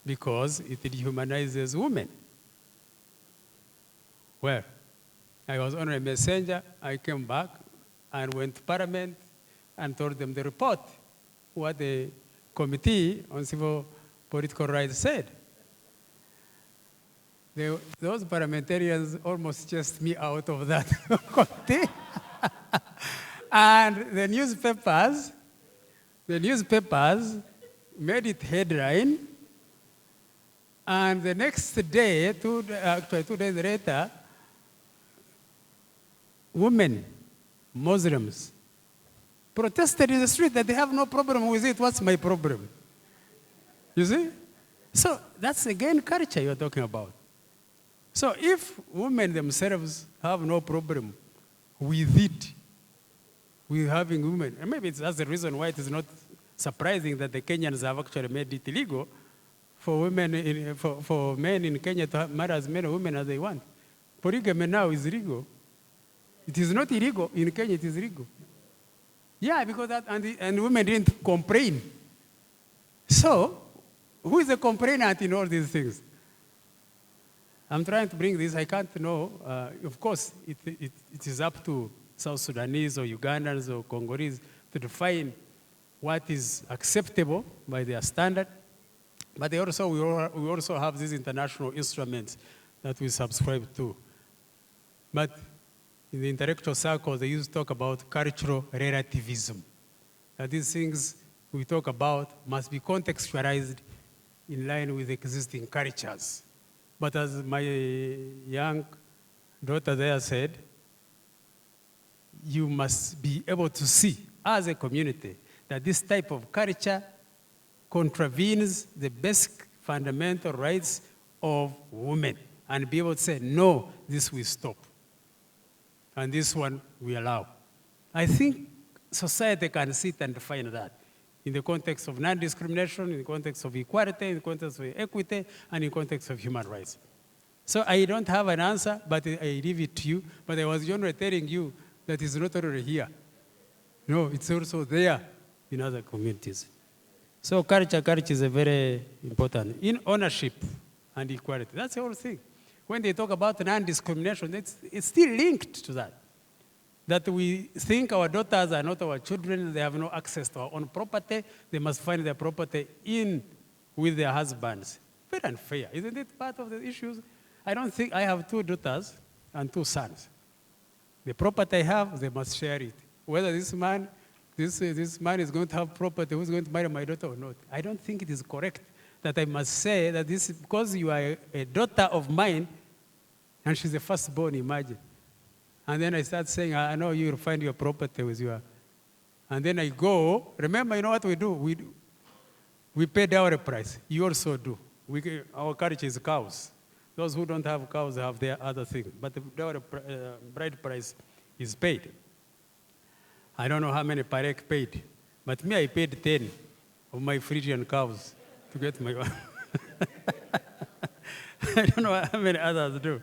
because it dehumanizes women. Well, I was on a messenger. I came back and went to Parliament and told them the report, what the Committee on Civil Political Rights said. Those parliamentarians almost chased me out of that committee. And the newspapers made it headline. And the next day, 2 days later, women, Muslims, protested in the street that they have no problem with it. What's my problem? You see? So that's again culture you're talking about. So if women themselves have no problem with it, with having women, and maybe that's the reason why it is not surprising that the Kenyans have actually made it illegal for women, for men in Kenya to marry as many women as they want. Polygamy now is illegal. It is not illegal. In Kenya, it is illegal. Yeah, because that, and women didn't complain. So, who is the complainant in all these things? I'm trying to bring this. I can't know. Of course, it is up to South Sudanese or Ugandans or Congolese to define what is acceptable by their standard. But we also have these international instruments that we subscribe to. But in the intellectual circles, they used to talk about cultural relativism. That these things we talk about must be contextualized in line with existing cultures. But as my young daughter there said, you must be able to see, as a community, that this type of culture contravenes the basic fundamental rights of women, and be able to say, no, this will stop, and this one we allow. I think society can sit and define that in the context of non-discrimination, in the context of equality, in the context of equity, and in the context of human rights. So I don't have an answer, but I leave it to you. But I was generally telling you that it's not only here. No, it's also there in other communities. So culture is a very important. In ownership and equality, that's the whole thing. When they talk about non-discrimination, it's still linked to that. That we think our daughters are not our children, they have no access to our own property, they must find their property with their husbands. Very unfair, isn't it part of the issues? I don't think, I have 2 daughters and 2 sons. The property I have, they must share it. Whether this man is going to have property, who's going to marry my daughter or not. I don't think it is correct that I must say that this, because you are a daughter of mine, and she's the firstborn, imagine. And then I start saying, I know you'll find your property with your, and then I go, remember, you know what we do? We pay dowry price. You also do. Our culture is cows. Those who don't have cows have their other thing. But the dowry bride price is paid. I don't know how many Parek paid, but me, I paid 10 of my Frisian cows to get my one. I don't know how many others do.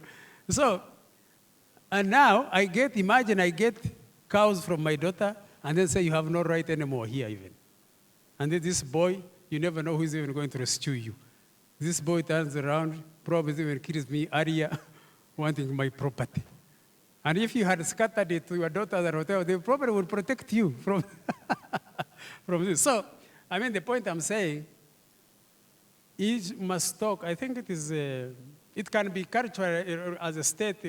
So, and now imagine I get cows from my daughter and then say you have no right anymore here even. And then this boy, you never know who's even going to rescue you. This boy turns around, probably even kills me earlier, wanting my property. And if you had scattered it to your daughters and whatever, they probably would protect you from, from this. So, I mean, the point I'm saying, each must talk. I think it can be cultural as a state.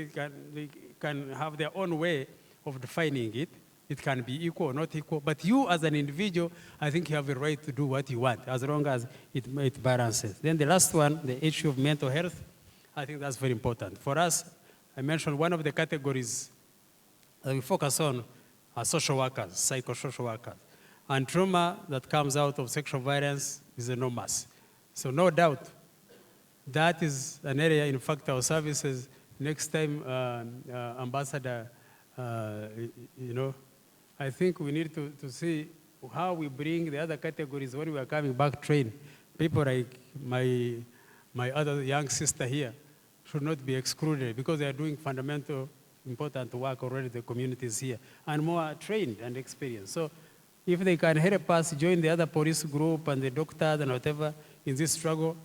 They can have their own way of defining it. It can be equal or not equal. But you, as an individual, I think you have a right to do what you want, as long as it balances. Then the last one, the issue of mental health, I think that's very important. For us, I mentioned one of the categories that we focus on are social workers, psychosocial workers. And trauma that comes out of sexual violence is enormous. So no doubt, That is an area, in fact, our services, next time, Ambassador, I think we need to see how we bring the other categories when we are coming back trained. People like my other young sister here should not be excluded because they are doing fundamental, important work already, the communities here, and more trained and experienced. So if they can help us join the other police group and the doctors and whatever in this struggle,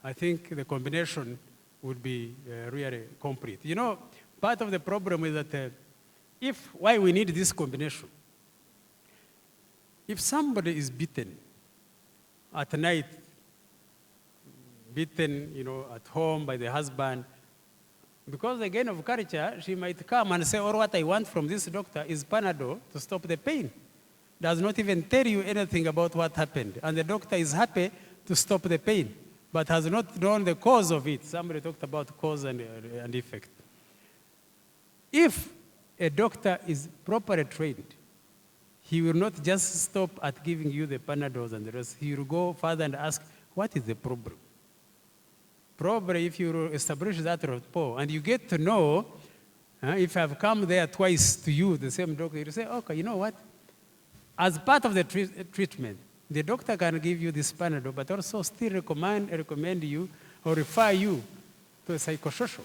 I think the combination would be really complete. Part of the problem is that why we need this combination. If somebody is beaten at night, beaten, at home by the husband, because again of culture, she might come and say, what I want from this doctor is Panadol to stop the pain. Does not even tell you anything about what happened. And the doctor is happy to stop the pain, but has not known the cause of it. Somebody talked about cause and effect. If a doctor is properly trained, he will not just stop at giving you the Panadols and the rest. He will go further and ask, what is the problem? Probably if you establish that rapport and you get to know, if I've come there twice to you, the same doctor, you say, okay, you know what? As part of the treatment, the doctor can give you this Panadol, but also still recommend you or refer you to a psychosocial,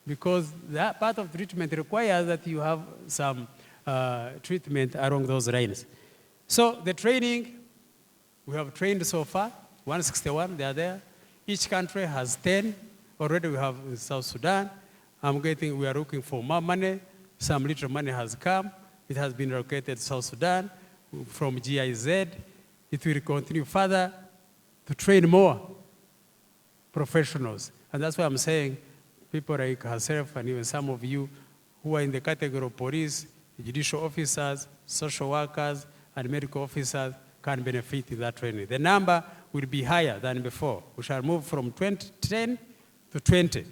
because that part of treatment requires that you have some treatment along those lines. So the training, we have trained so far, 161, they are there. Each country has 10. Already we have in South Sudan. We are looking for more money. Some little money has come. It has been allocated to South Sudan from GIZ. It will continue further to train more professionals. And that's why I'm saying people like herself and even some of you who are in the category of police, judicial officers, social workers, and medical officers can benefit in that training. The number will be higher than before. We shall move from 10 to 20.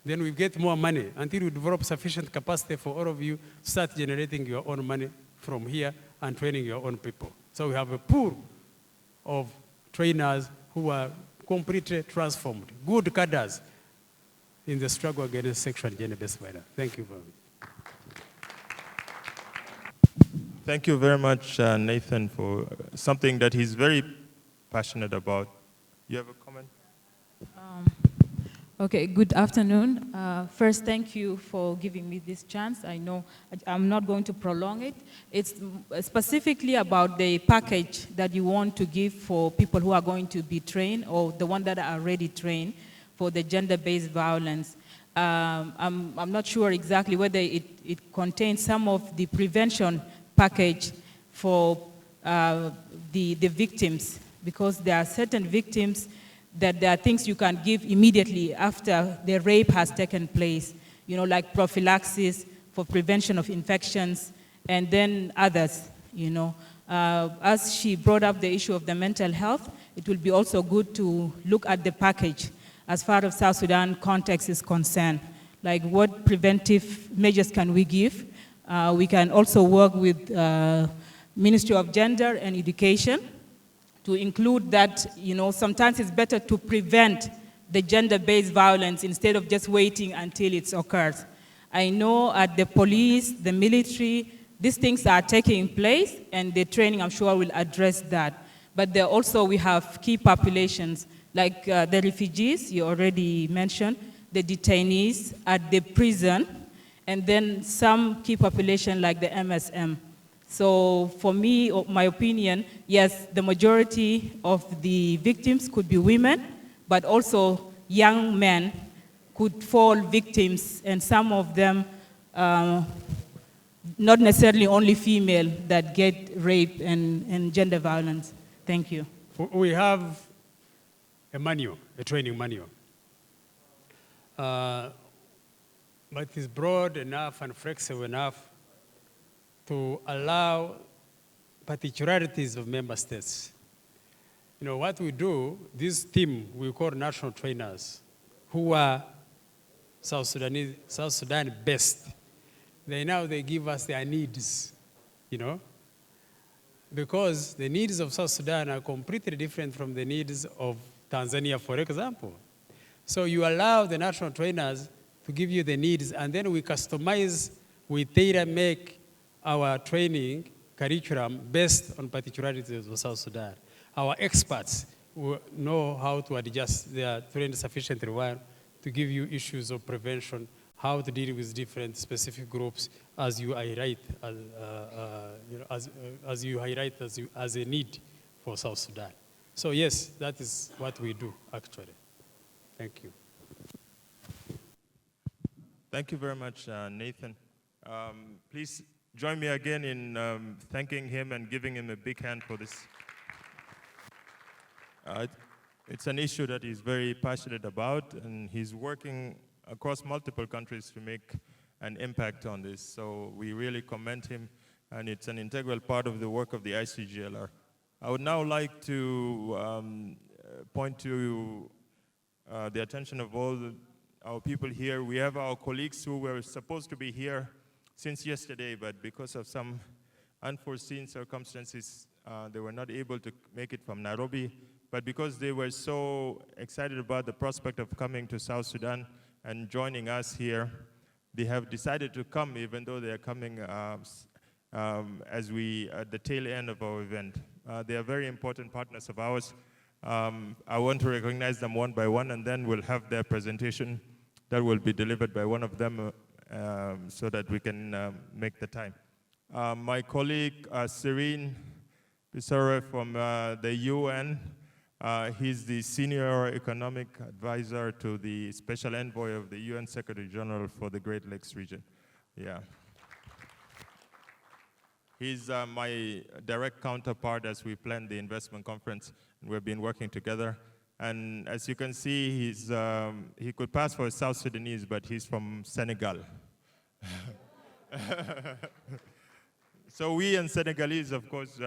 Then we get more money until we develop sufficient capacity for all of you to start generating your own money from here and training your own people. So we have a pool of trainers who are completely transformed, good cadres in the struggle against sexual and gender-based violence. Thank you very much. Thank you very much, Nathan, for something that he's very passionate about. You have a comment? Okay, good afternoon. First, thank you for giving me this chance. I know I'm not going to prolong it. It's specifically about the package that you want to give for people who are going to be trained or the ones that are already trained for the gender-based violence. I'm not sure exactly whether it contains some of the prevention package for the victims, because there are certain victims that there are things you can give immediately after the rape has taken place, like prophylaxis for prevention of infections, and then others, As she brought up the issue of the mental health, it will be also good to look at the package as far as South Sudan context is concerned. Like, what preventive measures can we give? We can also work with Ministry of Gender and Education to include that, sometimes it's better to prevent the gender-based violence instead of just waiting until it occurs. I know at the police, the military, these things are taking place, and the training, I'm sure, will address that. But there also we have key populations, like the refugees, you already mentioned, the detainees at the prison, and then some key population like the MSM. So for me, my opinion, yes, the majority of the victims could be women, but also young men could fall victims, and some of them, not necessarily only female, that get rape and gender violence. Thank you. We have a manual, a training manual. But it's broad enough and flexible enough to allow particularities of member states. What we do, this team we call national trainers, who are South Sudan best, they give us their needs, because the needs of South Sudan are completely different from the needs of Tanzania, for example. So you allow the national trainers to give you the needs, and then we customize, we tailor-make our training curriculum based on particularities of South Sudan. Our experts will know how to adjust their trained sufficiently well to give you issues of prevention, how to deal with different specific groups as you highlight, as a need for South Sudan. So yes, that is what we do actually. Thank you. Thank you very much, Nathan. Please join me again in thanking him and giving him a big hand for this. It's an issue that he's very passionate about, and he's working across multiple countries to make an impact on this. So we really commend him, and it's an integral part of the work of the ICGLR. I would now like to point to the attention of all our people here. We have our colleagues who were supposed to be here since yesterday, but because of some unforeseen circumstances, they were not able to make it from Nairobi. But because they were so excited about the prospect of coming to South Sudan and joining us here, they have decided to come, even though they are coming as we at the tail end of our event. They are very important partners of ours. I want to recognize them one by one, and then we'll have their presentation that will be delivered by one of them so that we can make the time. My colleague, Serene Pisore from the UN, he's the senior economic advisor to the special envoy of the UN Secretary General for the Great Lakes region. Yeah. He's my direct counterpart as we plan the investment conference, and we've been working together. And as you can see, he could pass for a South Sudanese, but he's from Senegal. So we and Senegalese, of course,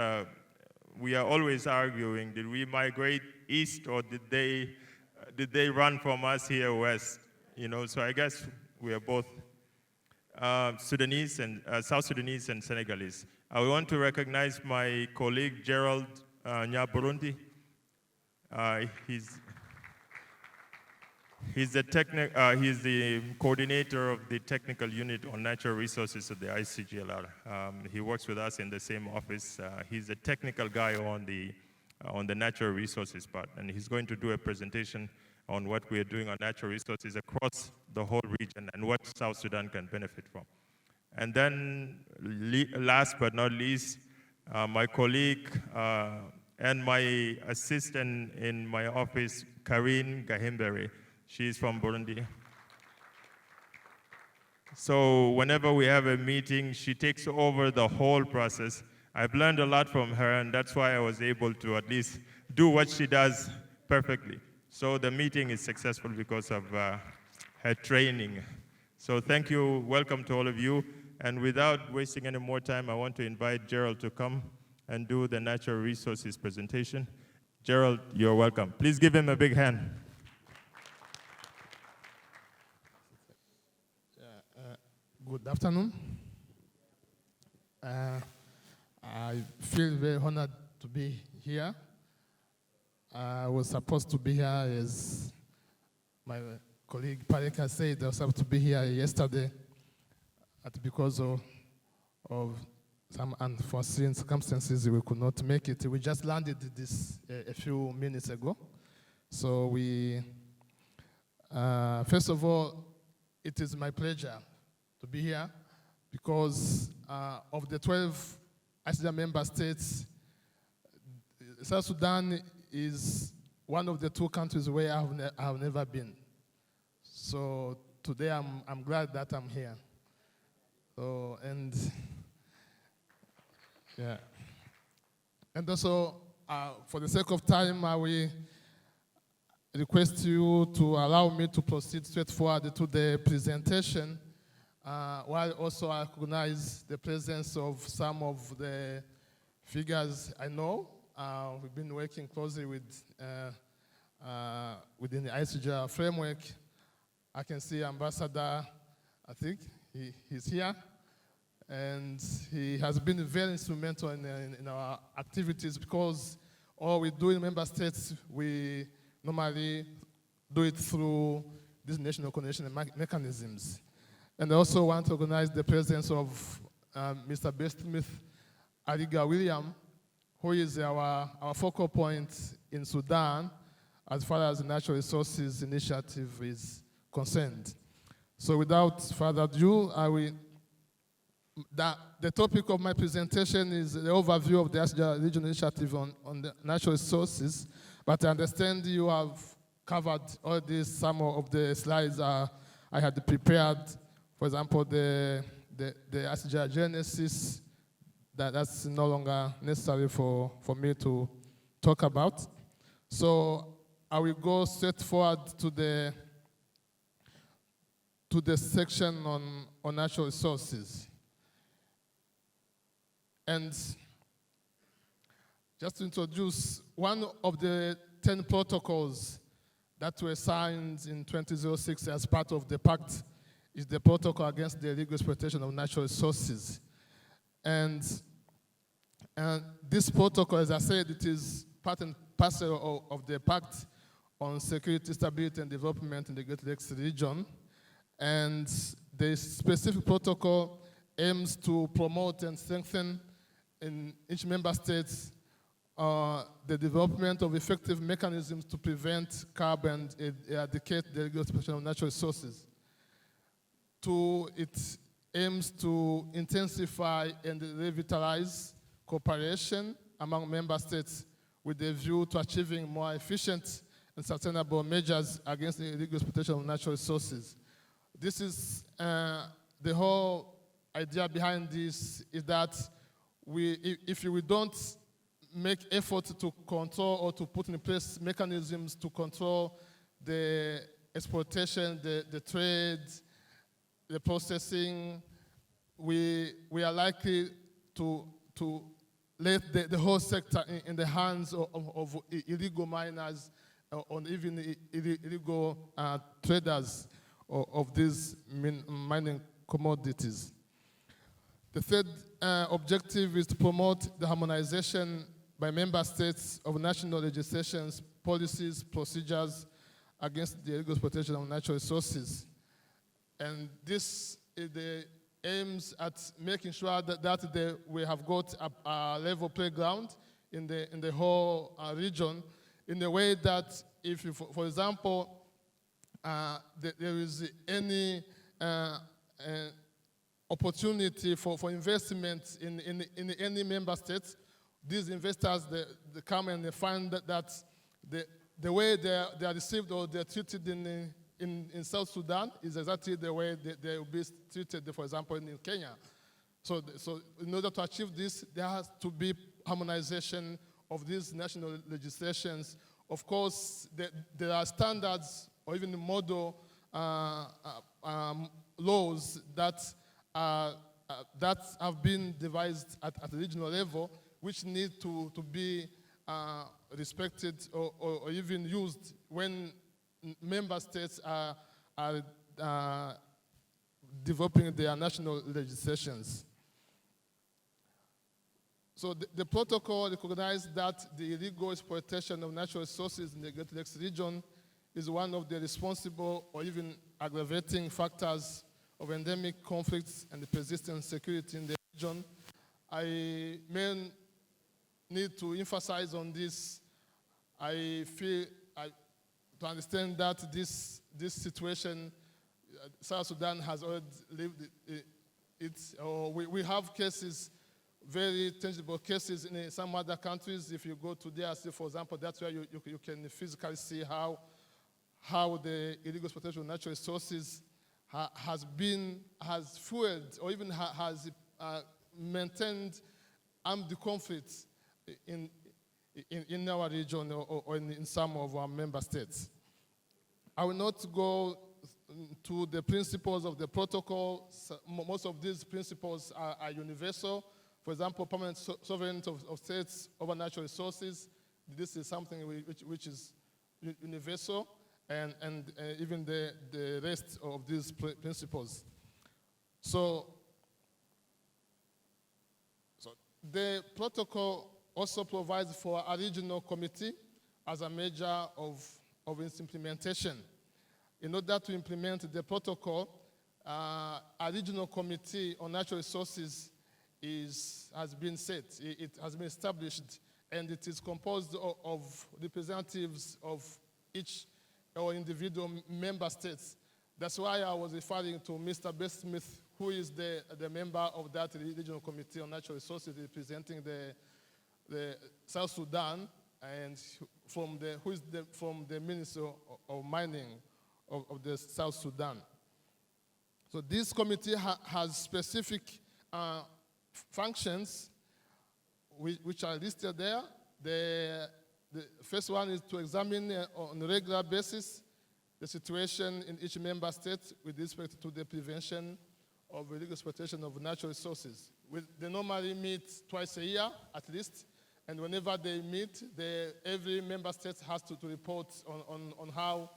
we are always arguing, did we migrate east or did they run from us here west? You know, so I guess we are both Sudanese and South Sudanese and Senegalese. I want to recognize my colleague Gerald Nyaburundi. He's the coordinator of the technical unit on natural resources at the ICGLR. He works with us in the same office. He's a technical guy on the natural resources part, and he's going to do a presentation on what we are doing on natural resources across the whole region and what South Sudan can benefit from. And then, last but not least, my colleague and my assistant in my office, Karine Gahimbere. She's from Burundi. So whenever we have a meeting, she takes over the whole process. I've learned a lot from her, and that's why I was able to at least do what she does perfectly. So the meeting is successful because of her training. So thank you, welcome to all of you. And without wasting any more time, I want to invite Gerald to come and do the natural resources presentation. Gerald, you're welcome. Please give him a big hand. Good afternoon. I feel very honored to be here. I was supposed to be here, as my colleague Pareka said, I was supposed to be here yesterday, but because of some unforeseen circumstances, we could not make it. We just landed this a few minutes ago. So first of all, it is my pleasure to be here because of the 12 ICGLR member states, South Sudan is one of the 2 countries where I have never been. So today I'm glad that I'm here. So, and yeah. And also, for the sake of time, I will request you to allow me to proceed straight forward to the presentation, while also I recognize the presence of some of the figures I know. We've been working closely with within the ICGLR framework. I can see Ambassador, I think he's here, and he has been very instrumental in our activities because all we do in member states, we normally do it through these national coordination mechanisms. And I also want to organize the presence of Mr. Smith Aliga William, who is our focal point in Sudan as far as the Natural Resources Initiative is concerned. So without further ado, the topic of my presentation is the overview of the ICGLR Regional Initiative on the natural resources, but I understand you have covered all this. Some of the slides I had prepared, for example, the ICGLR Genesis, that's no longer necessary for me to talk about. So I will go straight forward to the section on natural resources. And just to introduce, one of the 10 protocols that were signed in 2006 as part of the pact is the protocol against the illegal exploitation of natural resources. And this protocol, as I said, it is part and parcel of the pact on security, stability, and development in the Great Lakes region. And the specific protocol aims to promote and strengthen in each member state the development of effective mechanisms to prevent, curb, and eradicate the illegal exploitation of natural resources. It aims to intensify and revitalize cooperation among member states with a view to achieving more efficient and sustainable measures against the illegal exploitation of natural resources. This is the whole idea behind this is that if we don't make effort to control or to put in place mechanisms to control the exploitation, the trade, the processing, we are likely to let the whole sector in the hands of illegal miners or even illegal traders of these mining commodities. The third objective is to promote the harmonization by member states of national legislations, policies, procedures against the illegal exploitation of natural resources. And this is the aims at making sure that we have got a level playground in the whole region, in a way that if you, for example, there is any opportunity for investment in any member state, these investors, they come and they find that the way they are received or they're treated in South Sudan is exactly the way they will be treated, for example, in Kenya. So in order to achieve this, there has to be harmonization of these national legislations. Of course, there are standards or even model laws that have been devised at the regional level, which need to be respected or even used when member states are developing their national legislations. So the protocol recognized that the illegal exploitation of natural resources in the Great Lakes region is one of the responsible or even aggravating factors of endemic conflicts and the persistent security in the region. I may need to emphasize on this. I feel to understand that this situation, South Sudan has already lived it. We have cases, very tangible cases in some other countries. If you go to DRC, for example, that's where you can physically see how the illegal exploitation of natural resources has fueled or even has maintained armed conflicts in our region or in some of our member states. I will not go to the principles of the protocol. Most of these principles are universal. For example, permanent sovereignty of states over natural resources. This is something which is universal, and even the rest of these principles. So the protocol also provides for a regional committee as a measure of of its implementation. In order to implement the protocol, a regional committee on natural resources has been set. It has been established, and it is composed of representatives of each or individual member states. That's why I was referring to Mr. Beth Smith, who is the member of that regional committee on natural resources representing the South Sudan, and from the Ministry of Mining of the South Sudan. So this committee has specific functions which are listed there. The first one is to examine on a regular basis the situation in each member state with respect to the prevention of illegal exploitation of natural resources. They normally meet twice a year at least, and whenever they meet, every member state has to report on how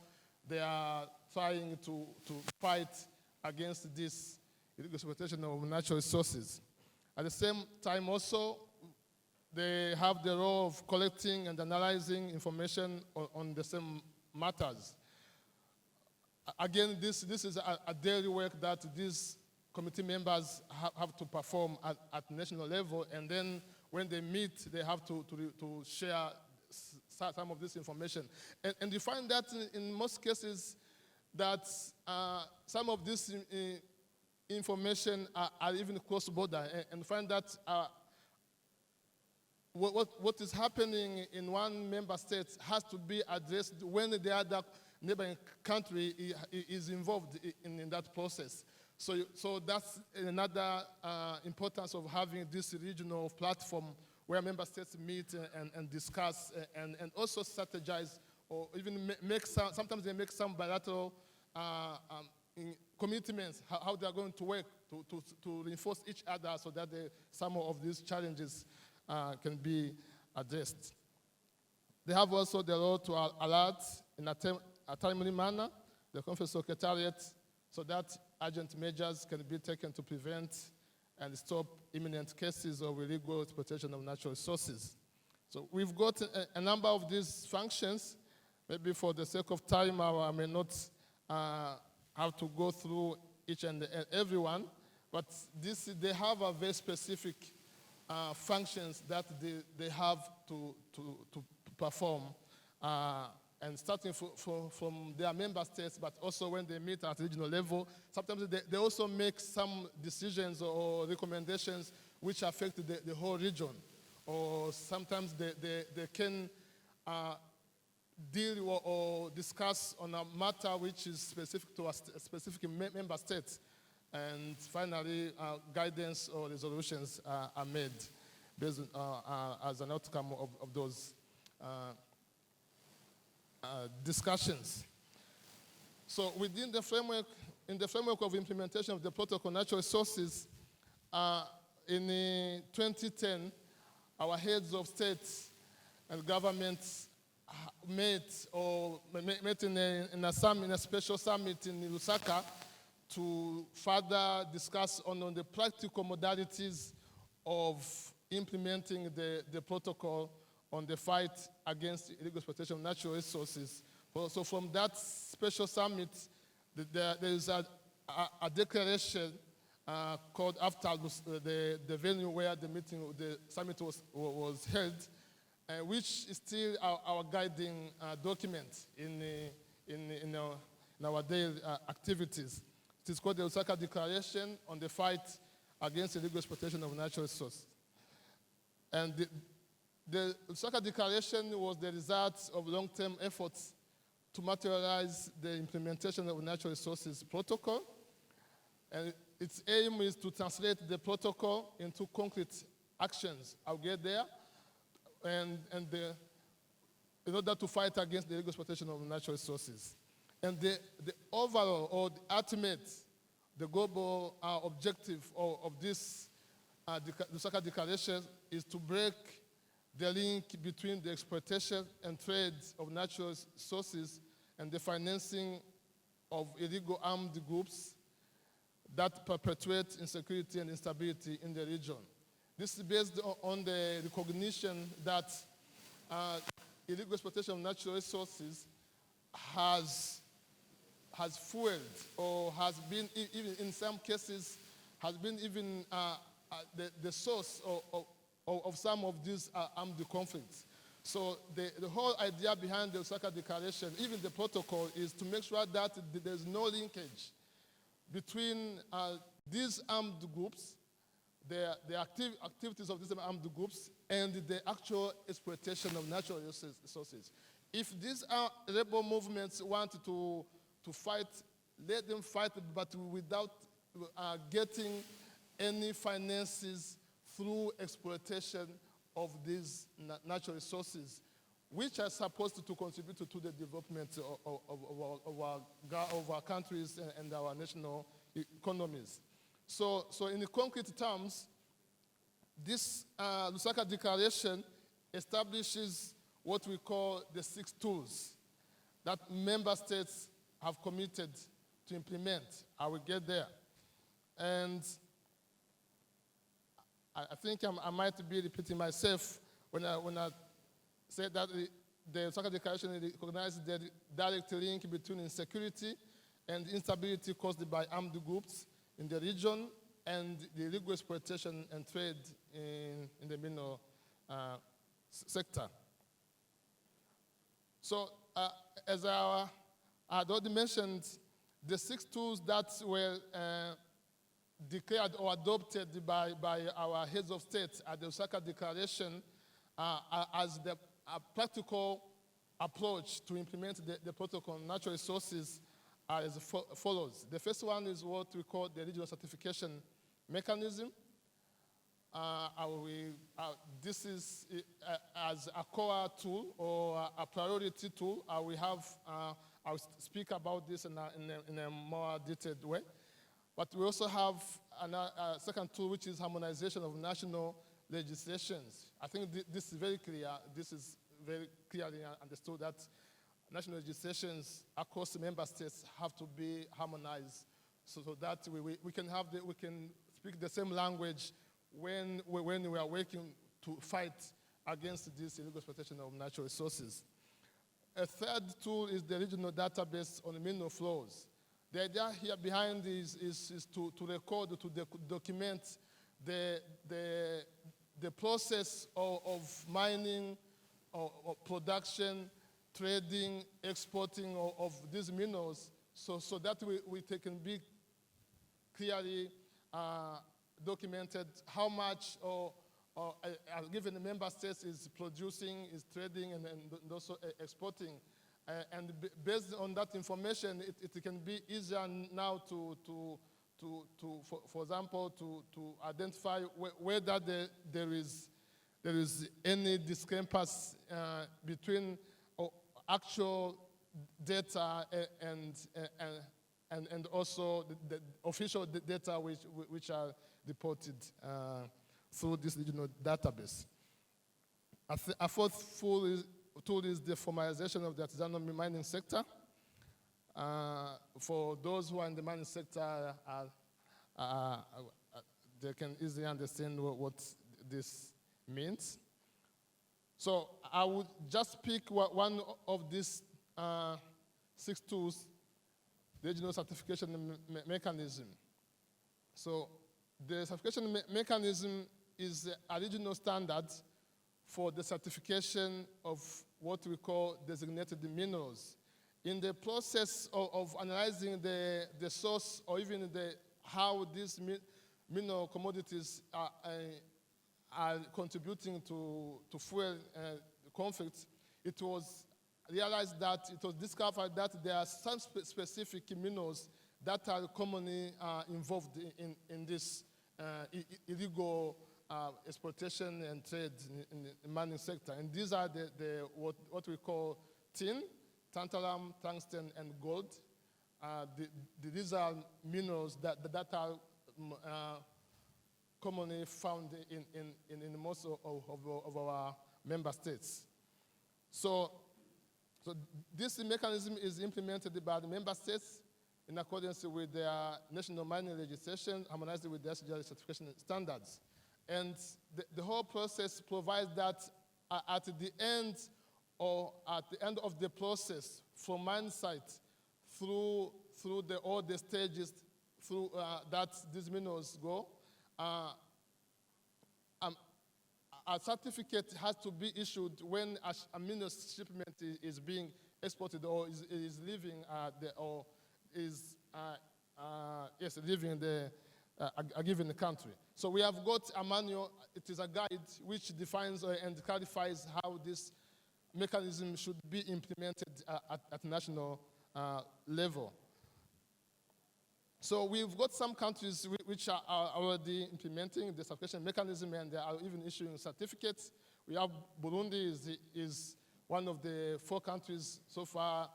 they are trying to fight against this illegal exploitation of natural resources. At the same time also, they have the role of collecting and analyzing information on the same matters. Again, this is a daily work that these committee members have to perform at national level, and then when they meet, they have to share some of this information. And you find that in most cases that some of this information are even cross-border, and find that what is happening in one member state has to be addressed when the other neighboring country is involved in that process. So that's another importance of having this regional platform where member states meet and discuss and also strategize, or even sometimes they make some bilateral commitments, how they are going to work to reinforce each other so that some of these challenges can be addressed. They have also the role to alert in a timely manner the conference secretariat so that urgent measures can be taken to prevent and stop imminent cases of illegal exploitation of natural resources. So we've got a number of these functions. Maybe for the sake of time, I may not have to go through each and every one, but they have a very specific functions that they have to perform, and starting from their member states, but also when they meet at regional level, sometimes they also make some decisions or recommendations which affect the whole region, or sometimes they can deal or discuss on a matter which is specific to a specific member state. And finally, guidance or resolutions are made based as an outcome of those discussions. So within the framework, in the framework of implementation of the Protocol on Natural Resources, in 2010, our heads of states and governments met in a special summit in Lusaka to further discuss on the practical modalities of implementing the protocol on the fight against illegal exploitation of natural resources. So from that special summit, there is a declaration called after the venue where the summit was held, which is still our guiding document in our daily activities. It is called the Lusaka Declaration on the Fight Against Illegal Exploitation of Natural Resources. And the Lusaka Declaration was the result of long-term efforts to materialize the implementation of the Natural Resources Protocol. And its aim is to translate the protocol into concrete actions. I'll get there. In order to fight against the illegal exploitation of natural resources. And the overall or the ultimate, the global objective of this Lusaka Declaration is to break the link between the exploitation and trade of natural resources and the financing of illegal armed groups that perpetuate insecurity and instability in the region. This is based on the recognition that illegal exploitation of natural resources has fueled or has been, even in some cases, has been even the source of some of these armed conflicts. So the whole idea behind the Osaka Declaration, even the protocol, is to make sure that there's no linkage between these armed groups, the activities of these armed groups, and the actual exploitation of natural resources. If these rebel movements want to fight, let them fight, but without getting any finances through exploitation of these natural resources, which are supposed to contribute to the development of our countries and our national economies. So in concrete terms, this Lusaka Declaration establishes what we call the 6 tools that member states have committed to implement. I will get there. And I think I might be repeating myself when I say that the Lusaka Declaration recognizes the direct link between insecurity and instability caused by armed groups in the region and the illegal exploitation and trade in the mineral sector. So as I had already mentioned, the 6 tools that were declared or adopted by our heads of state at the Osaka Declaration as the practical approach to implement the protocol on natural resources are as follows. The first one is what we call the regional certification mechanism. This is as a core tool or a priority tool. I'll speak about this in a more detailed way. But we also have a second tool, which is harmonization of national legislations. I think this is very clear. This is very clearly understood that national legislations across the member states have to be harmonized so that we can speak the same language when we are working to fight against this illegal exploitation of natural resources. A third tool is the regional database on mineral flows. The idea here behind this is to record, to document the process of mining, or production, trading, exporting of these minerals, so that we can be clearly documented how much a given member state is producing, is trading, and also exporting. And based on that information, it can be easier now for example, to identify whether there is any discrepancy between actual data and also the official data which are reported through this regional database. A fourth tool is the formalization of the artisanal mining sector. For those who are in the mining sector, they can easily understand what this means. So I would just pick one of these 6 tools, the regional certification mechanism. So the certification mechanism is a regional standard for the certification of what we call designated minerals. In the process of analyzing the source or even how these mineral commodities are contributing to fuel conflicts, it was realized that it was discovered that there are some specific minerals that are commonly involved in this illegal exploitation and trade in the mining sector. And these are what we call tin, tantalum, tungsten, and gold. These are minerals that are commonly found in most of our member states. So this mechanism is implemented by the member states in accordance with their national mining legislation, harmonized with the ICGLR certification standards. And the whole process provides that at the end of the process, from mine site through all the stages through that these minerals go. A certificate has to be issued when a mineral shipment is being exported or is leaving leaving a given country. So we have got a manual. It is a guide which defines and clarifies how this mechanism should be implemented at national level. So we've got some countries which are already implementing the certification mechanism, and they are even issuing certificates. We have Burundi is one of the 4 countries so far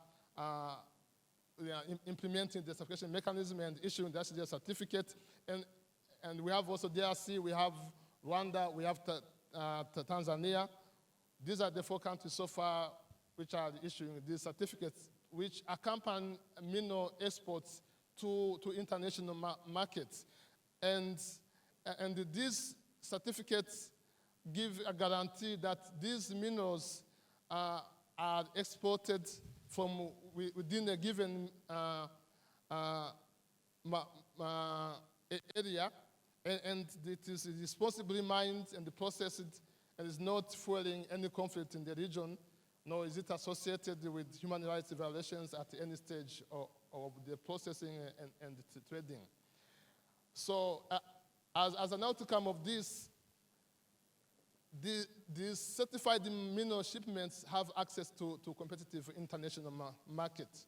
implementing the certification mechanism and issuing the ICGLR certificate. And we have also DRC, we have Rwanda, we have Tanzania. These are the 4 countries so far which are issuing these certificates, which accompany mineral exports to international markets. And these certificates give a guarantee that these minerals are exported from within a given area, and it is responsibly mined and processed and is not fueling any conflict in the region, nor is it associated with human rights violations at any stage of the processing and the trading. So as an outcome of this, these certified mineral shipments have access to competitive international market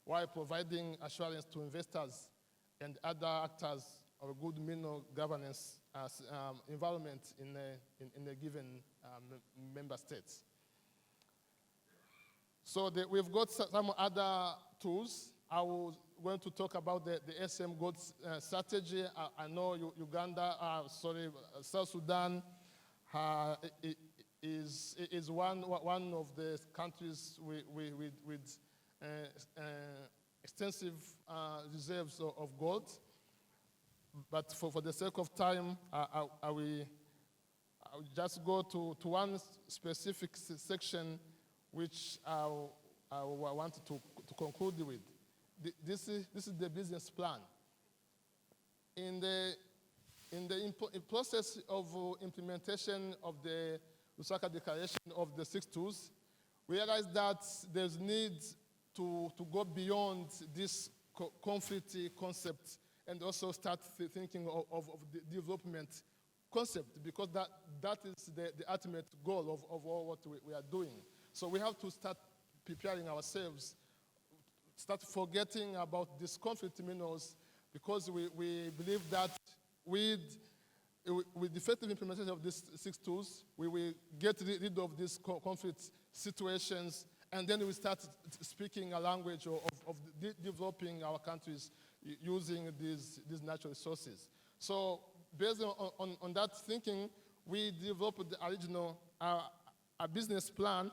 while providing assurance to investors and other actors of a good mineral governance environment in a given member states. So we've got some other tools. I was going to talk about the SM Gold strategy. I know Uganda, South Sudan is one of the countries with extensive reserves of gold. But for the sake of time, I will just go to one specific section which I wanted to conclude with. This is the business plan. In the process of implementation of the Lusaka Declaration of the 6 tools, we realized that there's need to go beyond this conflict concept and also start thinking of the development concept, because that is the ultimate goal of all what we are doing. So we have to start preparing ourselves, start forgetting about these conflict minerals, because we believe that with the effective implementation of these 6 tools, we will get rid of these conflict situations, and then we start speaking a language of developing our countries using these natural resources. So based on that thinking, we developed the original a business plan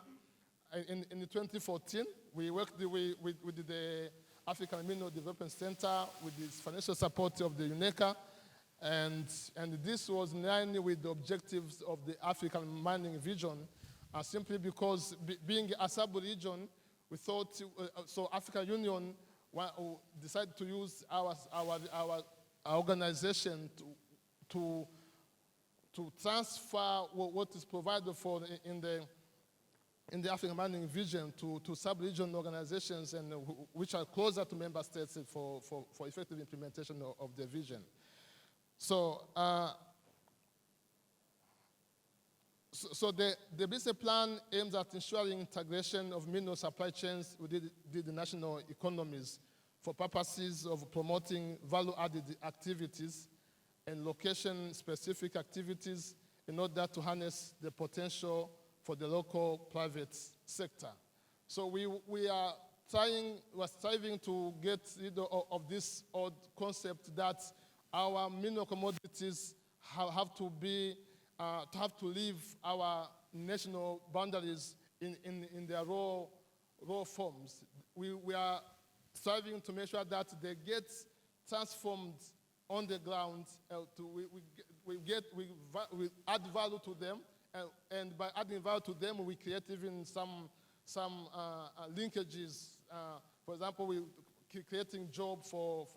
in 2014. We worked with the African Mineral Development Center with the financial support of the UNECA, and this was in line with the objectives of the African Mining Vision, simply because being a sub-region, we thought, so African Union decided to use our organization to transfer what is provided for in the African Mining Vision to sub-region organizations, and which are closer to member states for effective implementation of the vision. So, so the business plan aims at ensuring integration of mineral supply chains within the national economies for purposes of promoting value-added activities and location-specific activities in order to harness the potential for the local private sector. So we are striving to get rid of this odd concept that our mineral commodities have to leave our national boundaries in their raw forms. We are striving to make sure that they get transformed on the ground. We add value to them, and by adding value to them, we create even some some linkages. For example, we creating job for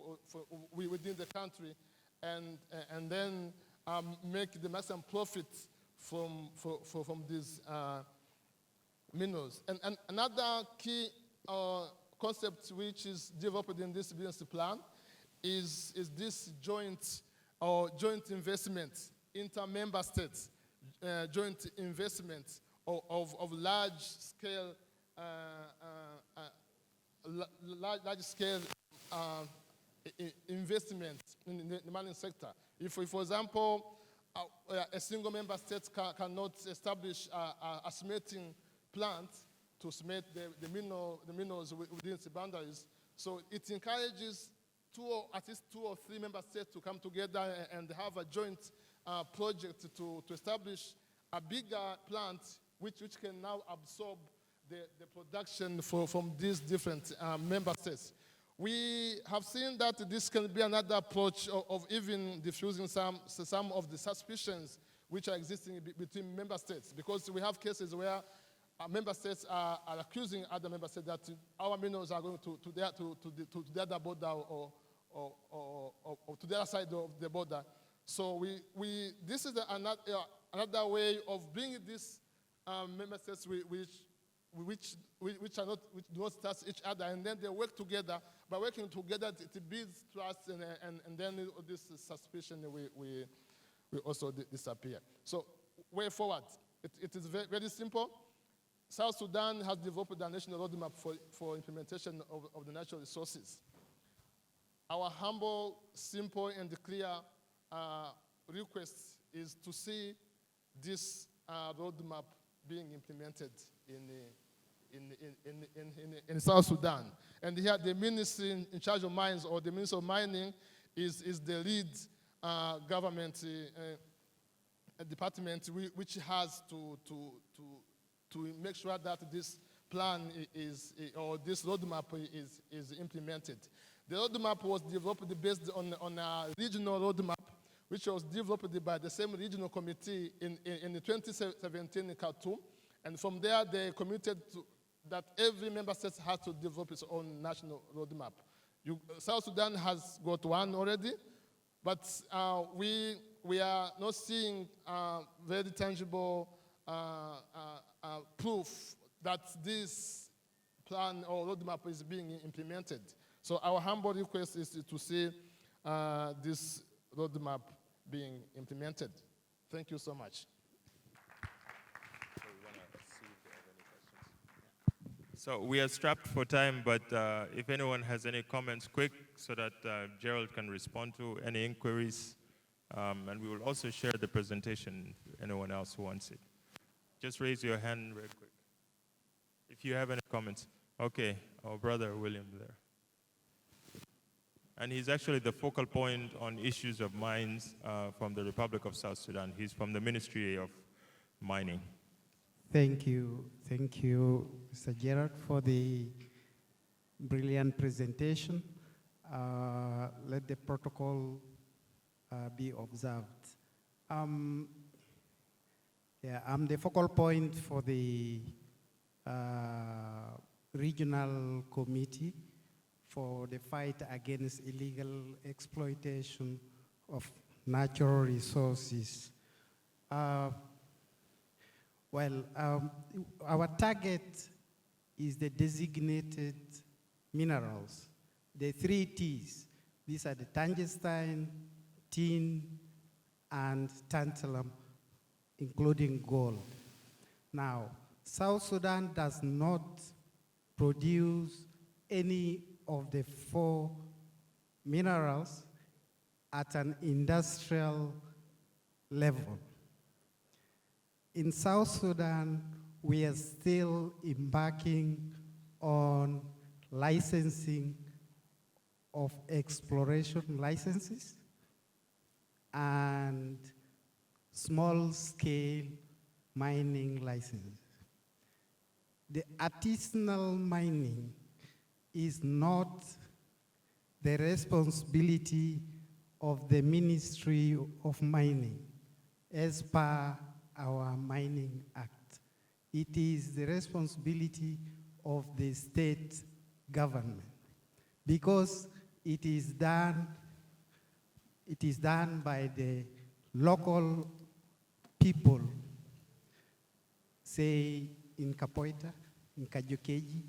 within the country, and then make the maximum profit from these minerals. And another key concept which is developed in this business plan is this joint investment, inter-member states, joint investment of large scale investment in the mining sector. If for example, a single member state cannot establish a smelting plant to smelt the minerals within its boundaries, so it encourages at least two or three member states to come together and have a joint project to establish a bigger plant which can now absorb the production from these different member states. We have seen that this can be another approach of even diffusing some of the suspicions which are existing between member states, because we have cases where member states are accusing other member states that our minerals are going to the other border or to the other side of the border. So this is another way of bringing these member states which do not trust each other, and then they work together. By working together, it builds trust, and then this suspicion will also disappear. So way forward, it is very, very simple. South Sudan has developed a national roadmap for implementation of the natural resources. Our humble, simple, and clear request is to see this roadmap being implemented in South Sudan. And here the ministry in charge of mines, or the Minister of Mining, is the lead government department which has to make sure that this plan or this roadmap is implemented. The roadmap was developed based on a regional roadmap which was developed by the same regional committee in 2017 in Khartoum. And from there, they committed that every member state has to develop its own national roadmap. South Sudan has got one already, but we are not seeing very tangible proof that this plan or roadmap is being implemented. So our humble request is to see this roadmap being implemented. Thank you so much. So we are strapped for time, but if anyone has any comments, quick, so that Gerald can respond to any inquiries. And we will also share the presentation for anyone else who wants it. Just raise your hand real quick if you have any comments. Okay, our brother William there. And he's actually the focal point on issues of mines from the Republic of South Sudan. He's from the Ministry of Mining. Thank you, Mr. Gerard, for the brilliant presentation. Let the protocol be observed. I'm the focal point for the regional committee for the fight against illegal exploitation of natural resources. Our target is the designated minerals, the 3 T's. These are the tungsten, tin, and tantalum, including gold. Now, South Sudan does not produce any of the 4 minerals at an industrial level. In South Sudan, we are still embarking on licensing of exploration licenses and small-scale mining licenses. The artisanal mining is not the responsibility of the Ministry of Mining as per our Mining Act. it is the responsibility of the state government, because it is done by the local people, say in Kapoita, in Kajukeji,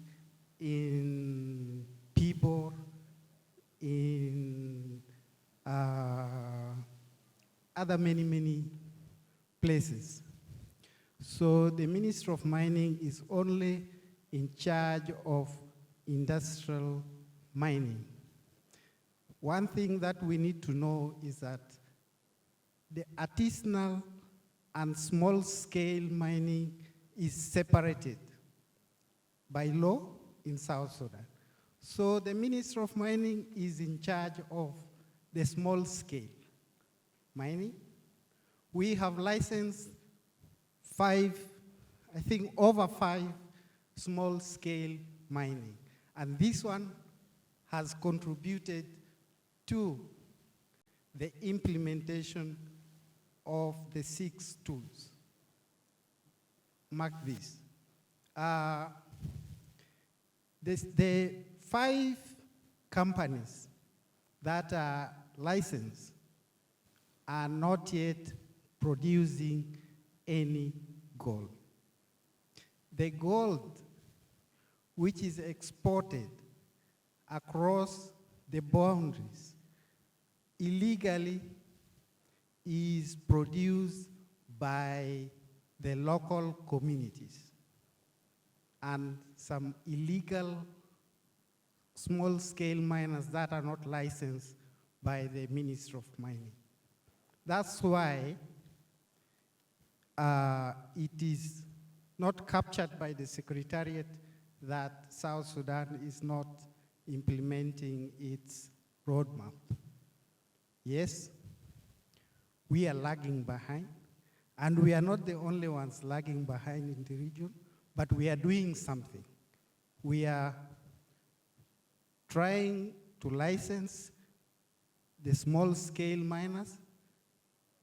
in Pibor, in other many places. So the Minister of Mining is only in charge of industrial mining. One thing that we need to know is that the artisanal and small-scale mining is separated by law in South Sudan. So the Minister of Mining is in charge of the small-scale mining. We have licensed over five small-scale mining. And this one has contributed to the implementation of the 6 tools. Mark this. The 5 companies that are licensed are not yet producing any gold. The gold which is exported across the boundaries illegally is produced by the local communities and some illegal small-scale miners that are not licensed by the Ministry of Mining. That's why it is not captured by the Secretariat that South Sudan is not implementing its roadmap. Yes, we are lagging behind, and we are not the only ones lagging behind in the region, but we are doing something. We are trying to license the small-scale miners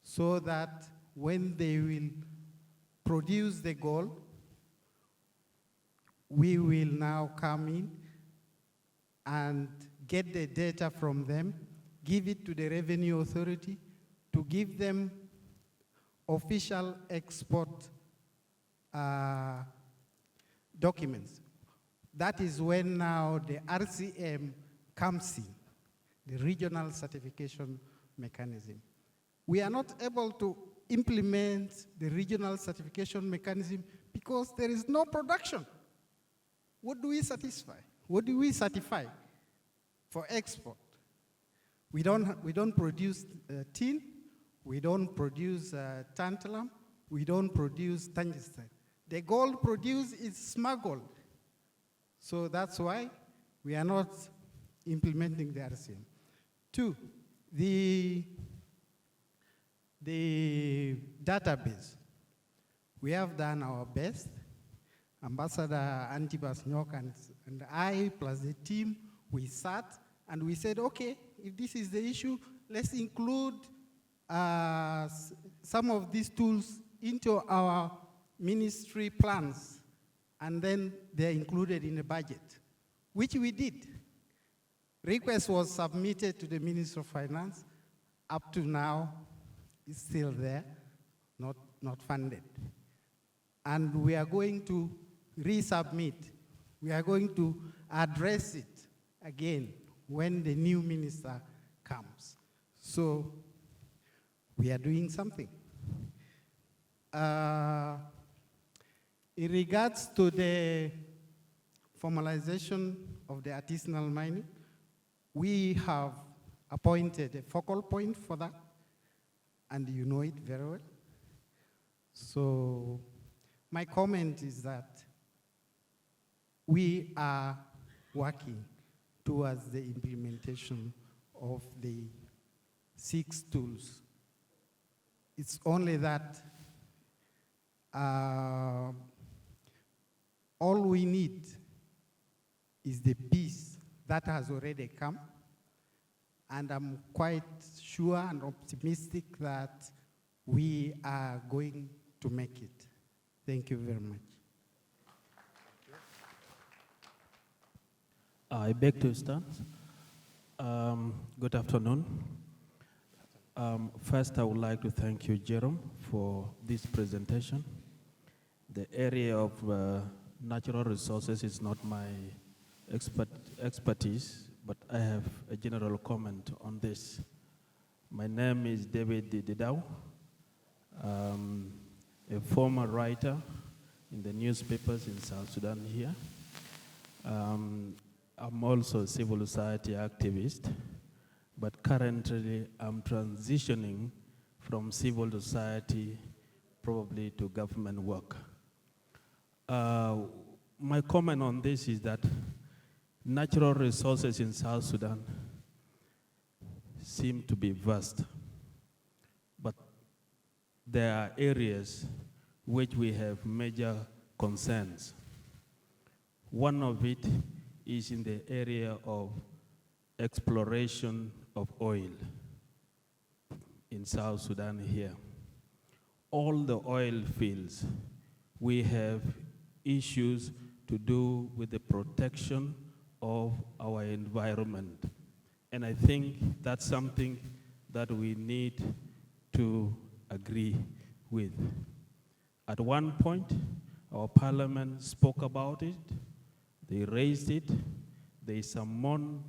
so that when they will produce the gold, we will now come in and get the data from them, give it to the Revenue Authority to give them official export documents. That is when now the RCM comes in, the Regional Certification Mechanism. We are not able to implement the Regional Certification Mechanism because there is no production. What do we satisfy? What do we certify for export? We don't produce tin, we don't produce tantalum, we don't produce tungsten. The gold produced is smuggled. So that's why we are not implementing the RCM. 2, the database. We have done our best. Ambassador Antibas Nyok and I, plus the team, we sat and we said, okay, if this is the issue, let's include some of these tools into our ministry plans, and then they're included in the budget, which we did. Request was submitted to the Ministry of Finance. Up to now, it's still there, not funded. And we are going to resubmit. We are going to address it again when the new minister comes. So we are doing something. In regards to the formalization of the artisanal mining, we have appointed a focal point for that, and you know it very well. So my comment is that we are working towards the implementation of the 6 tools. It's only that all we need is the peace that has already come, and I'm quite sure and optimistic that we are going to make it. Thank you very much. I beg to start. Good afternoon. First, I would like to thank you, Jerome, for this presentation. The area of natural resources is not my expertise, but I have a general comment on this. My name is David Didau, a former writer in the newspapers in South Sudan here. I'm also a civil society activist, but currently I'm transitioning from civil society probably to government work. My comment on this is that natural resources in South Sudan seem to be vast, but there are areas which we have major concerns. One of it is in the area of exploration of oil in South Sudan here. All the oil fields, we have issues to do with the protection of our environment. And I think that's something that we need to agree with. At one point, our parliament spoke about it. They raised it. They summoned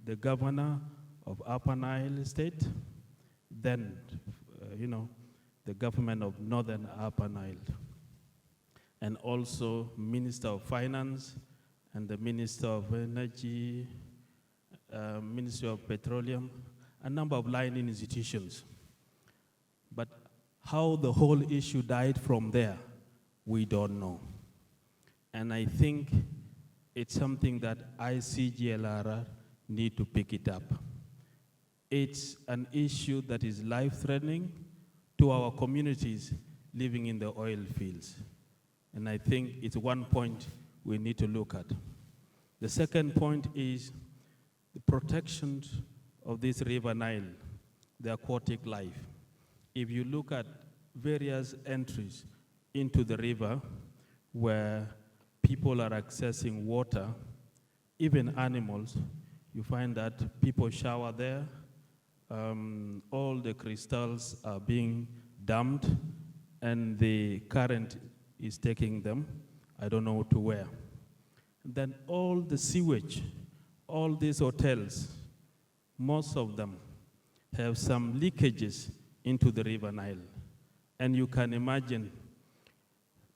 the governor of Upper Nile State, then, the government of Northern Upper Nile, and also Minister of Finance and the Minister of Energy, Ministry of Petroleum, a number of lining institutions. But how the whole issue died from there, we don't know. And I think it's something that ICGLR need to pick it up. It's an issue that is life-threatening to our communities living in the oil fields. And I think it's one point we need to look at. The second point is the protection of this River Nile, the aquatic life. If you look at various entries into the river where people are accessing water, even animals, you find that people shower there. All the crystals are being dumped, and the current is taking them, I don't know to where. Then all the sewage, all these hotels, most of them have some leakages into the River Nile. And you can imagine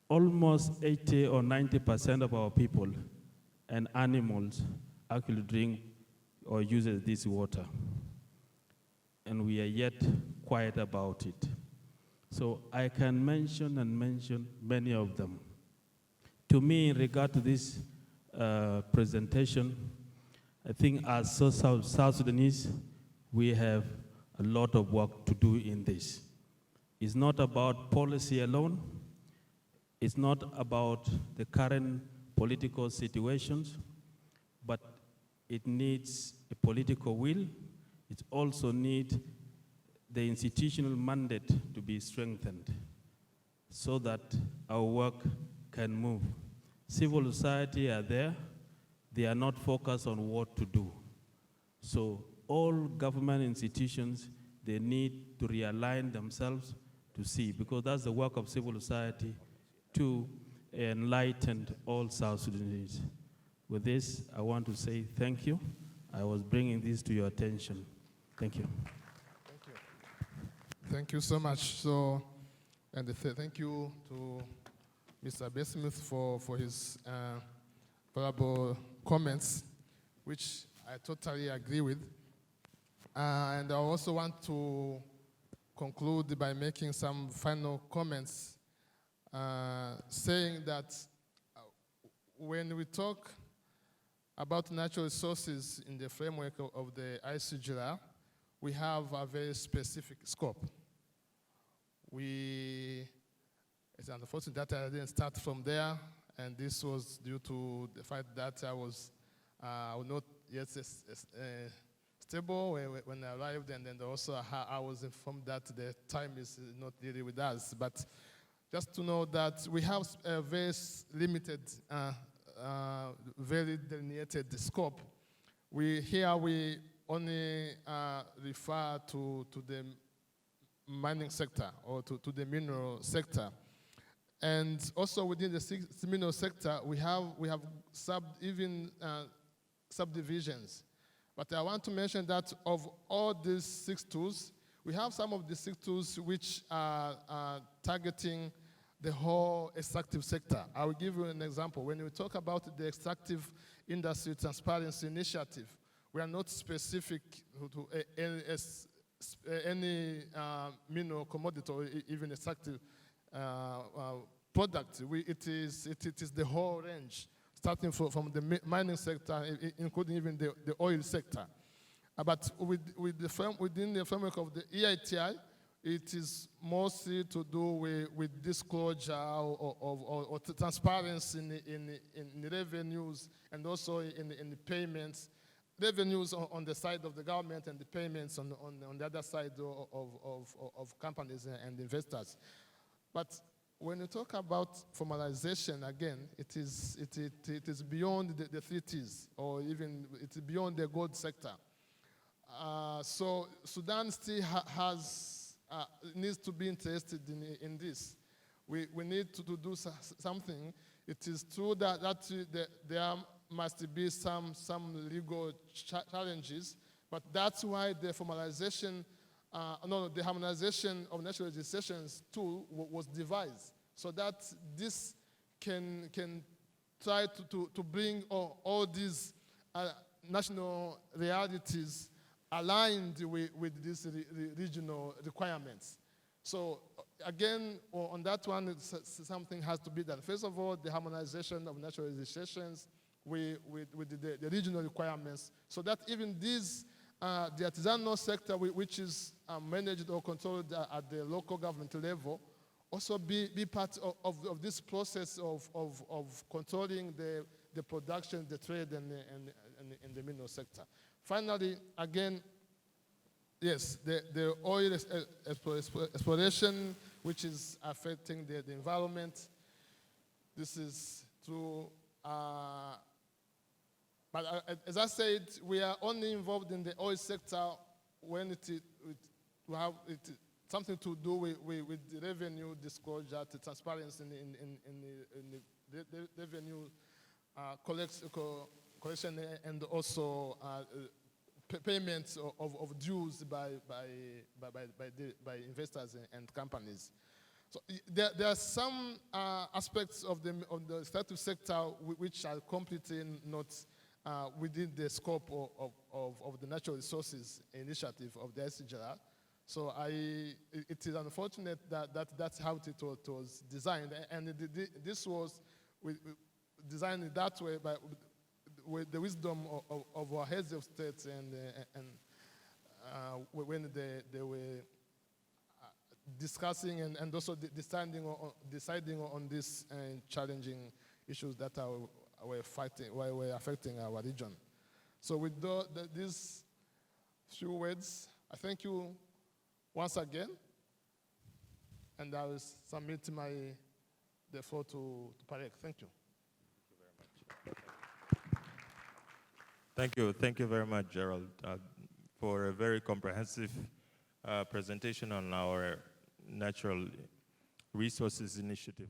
almost 80 or 90% of our people and animals actually drink or use this water. And we are yet quiet about it. So I can mention many of them. To me, in regard to this presentation, I think as South Sudanese, we have a lot of work to do in this. It's not about policy alone. It's not about the current political situations, but it needs a political will. It also needs the institutional mandate to be strengthened so that our work can move. Civil society are there. They are not focused on what to do. So all government institutions, they need to realign themselves to see, because that's the work of civil society, to enlighten all South Sudanese. With this, I want to say thank you. I was bringing this to your attention. Thank you. Thank you. Thank you so much. So, and thank you to Mr. Besmith for his valuable comments, which I totally agree with. And I also want to conclude by making some final comments, saying that when we talk about natural resources in the framework of the ICGLR, we have a very specific scope. It's unfortunate that I didn't start from there, and this was due to the fact that I was not yet stable when I arrived, and then also I was informed that the time is not really with us. But just to know that we have a very limited, very delineated scope Here we only refer to the mining sector or to the mineral sector. And also within the mineral sector, we have subdivisions. But I want to mention that of all these 6 tools, we have some of the 6 tools which are targeting the whole extractive sector. I will give you an example. When we talk about the extractive industry transparency initiative, we are not specific to any mineral commodity or even extractive product. It is the whole range, starting from the mining sector, including even the oil sector. But within the framework of the EITI, it is mostly to do with disclosure or transparency in the revenues and also in the payments. Revenues on the side of the government and the payments on the other side of companies and investors. But when you talk about formalization, again, it is beyond the 3 Ts, or even it's beyond the gold sector. So Sudan still needs to be interested in this. We need to do something. It is true that there must be some legal challenges, but that's why the formalization, the harmonization of national registrations tool was devised, so that this can try to bring all these national realities aligned with these regional requirements. So again, on that one, something has to be done. First of all, the harmonization of national registrations with the regional requirements, so that even these, the artisanal sector, which is managed or controlled at the local government level, also be part of this process of controlling the production, the trade, and the mineral sector. Finally, again, yes, the oil exploration, which is affecting the environment. This is true. But as I said, we are only involved in the oil sector when it have something to do with the revenue disclosure, the transparency in the revenue collection, and also payments of dues by investors and companies. So there are some aspects of the extractive sector which are completely not within the scope of the Natural Resources Initiative of the ICGLR. So it is unfortunate that that's how it was designed, and this was designed that way with the wisdom of our heads of states and when they were discussing and also deciding on these challenging issues that were affecting our region. So with these few words, I thank you once again, and I will submit the floor to Parek. Thank you. Thank you very much, Gerald, for a very comprehensive presentation on our Natural Resources Initiative.